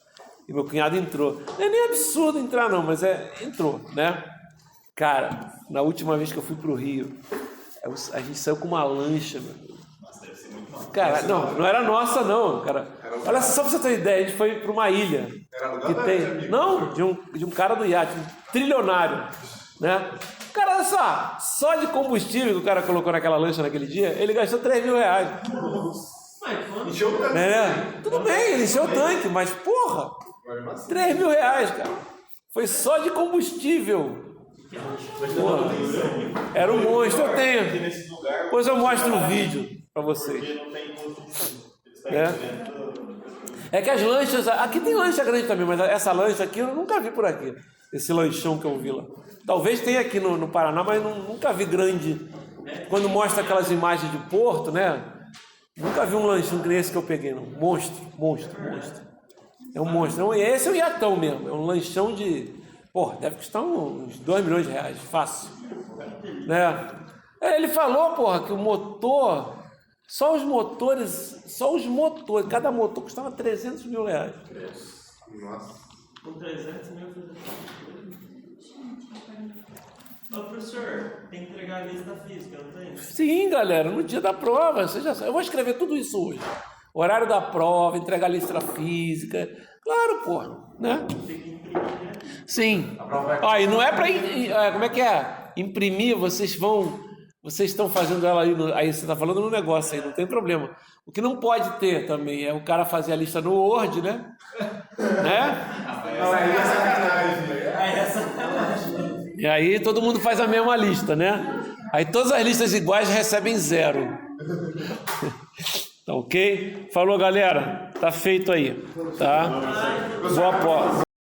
E meu cunhado entrou. Não é nem absurdo entrar, não, mas entrou, né? Cara, na última vez que eu fui pro Rio, a gente saiu com uma lancha, meu. Nossa, deve ser muito mal. Cara, não era nossa, não, cara. Olha só pra você ter ideia, a gente foi pra uma ilha que tem... Não, de um cara do iate, um trilionário, né? Cara, olha só de combustível que o cara colocou naquela lancha naquele dia, ele gastou 3 mil reais. Encheu o tanque. Né? Tudo bem, ele encheu o tanque, mas porra, 3 mil reais, cara. Foi só de combustível. Porra. Era um monstro, eu tenho. Depois eu mostro um vídeo pra vocês. É que as lanchas, aqui tem lancha grande também, mas essa lancha aqui eu nunca vi por aqui. Esse lanchão que eu vi lá. Talvez tenha aqui no Paraná, mas nunca vi grande. Quando mostra aquelas imagens de porto, né? Nunca vi um lanchinho que nem esse que eu peguei, não. Monstro. É um monstro. Esse é o iatão mesmo. É um lanchão de... Porra, deve custar uns 2 milhões de reais. Fácil. Né? Ele falou, porra, que o motor... Só os motores, cada motor custava 300 mil reais. Nossa. Com 300 mil. Ô, professor, tem que entregar a lista física, não tem? Sim, galera, no dia da prova, você já sabe. Eu vou escrever tudo isso hoje. Horário da prova, entregar a lista física. Claro, porra, né? Tem que imprimir, né? Sim. Ó, e não é para como é que é? Imprimir, vocês estão fazendo ela aí, aí você está falando no negócio aí, não tem problema. O que não pode ter também é o cara fazer a lista no Word, né? Não, aí é sacanagem. E aí todo mundo faz a mesma lista, né? Aí todas as listas iguais recebem 0. Tá ok? Falou, galera. Tá feito aí, tá? Boa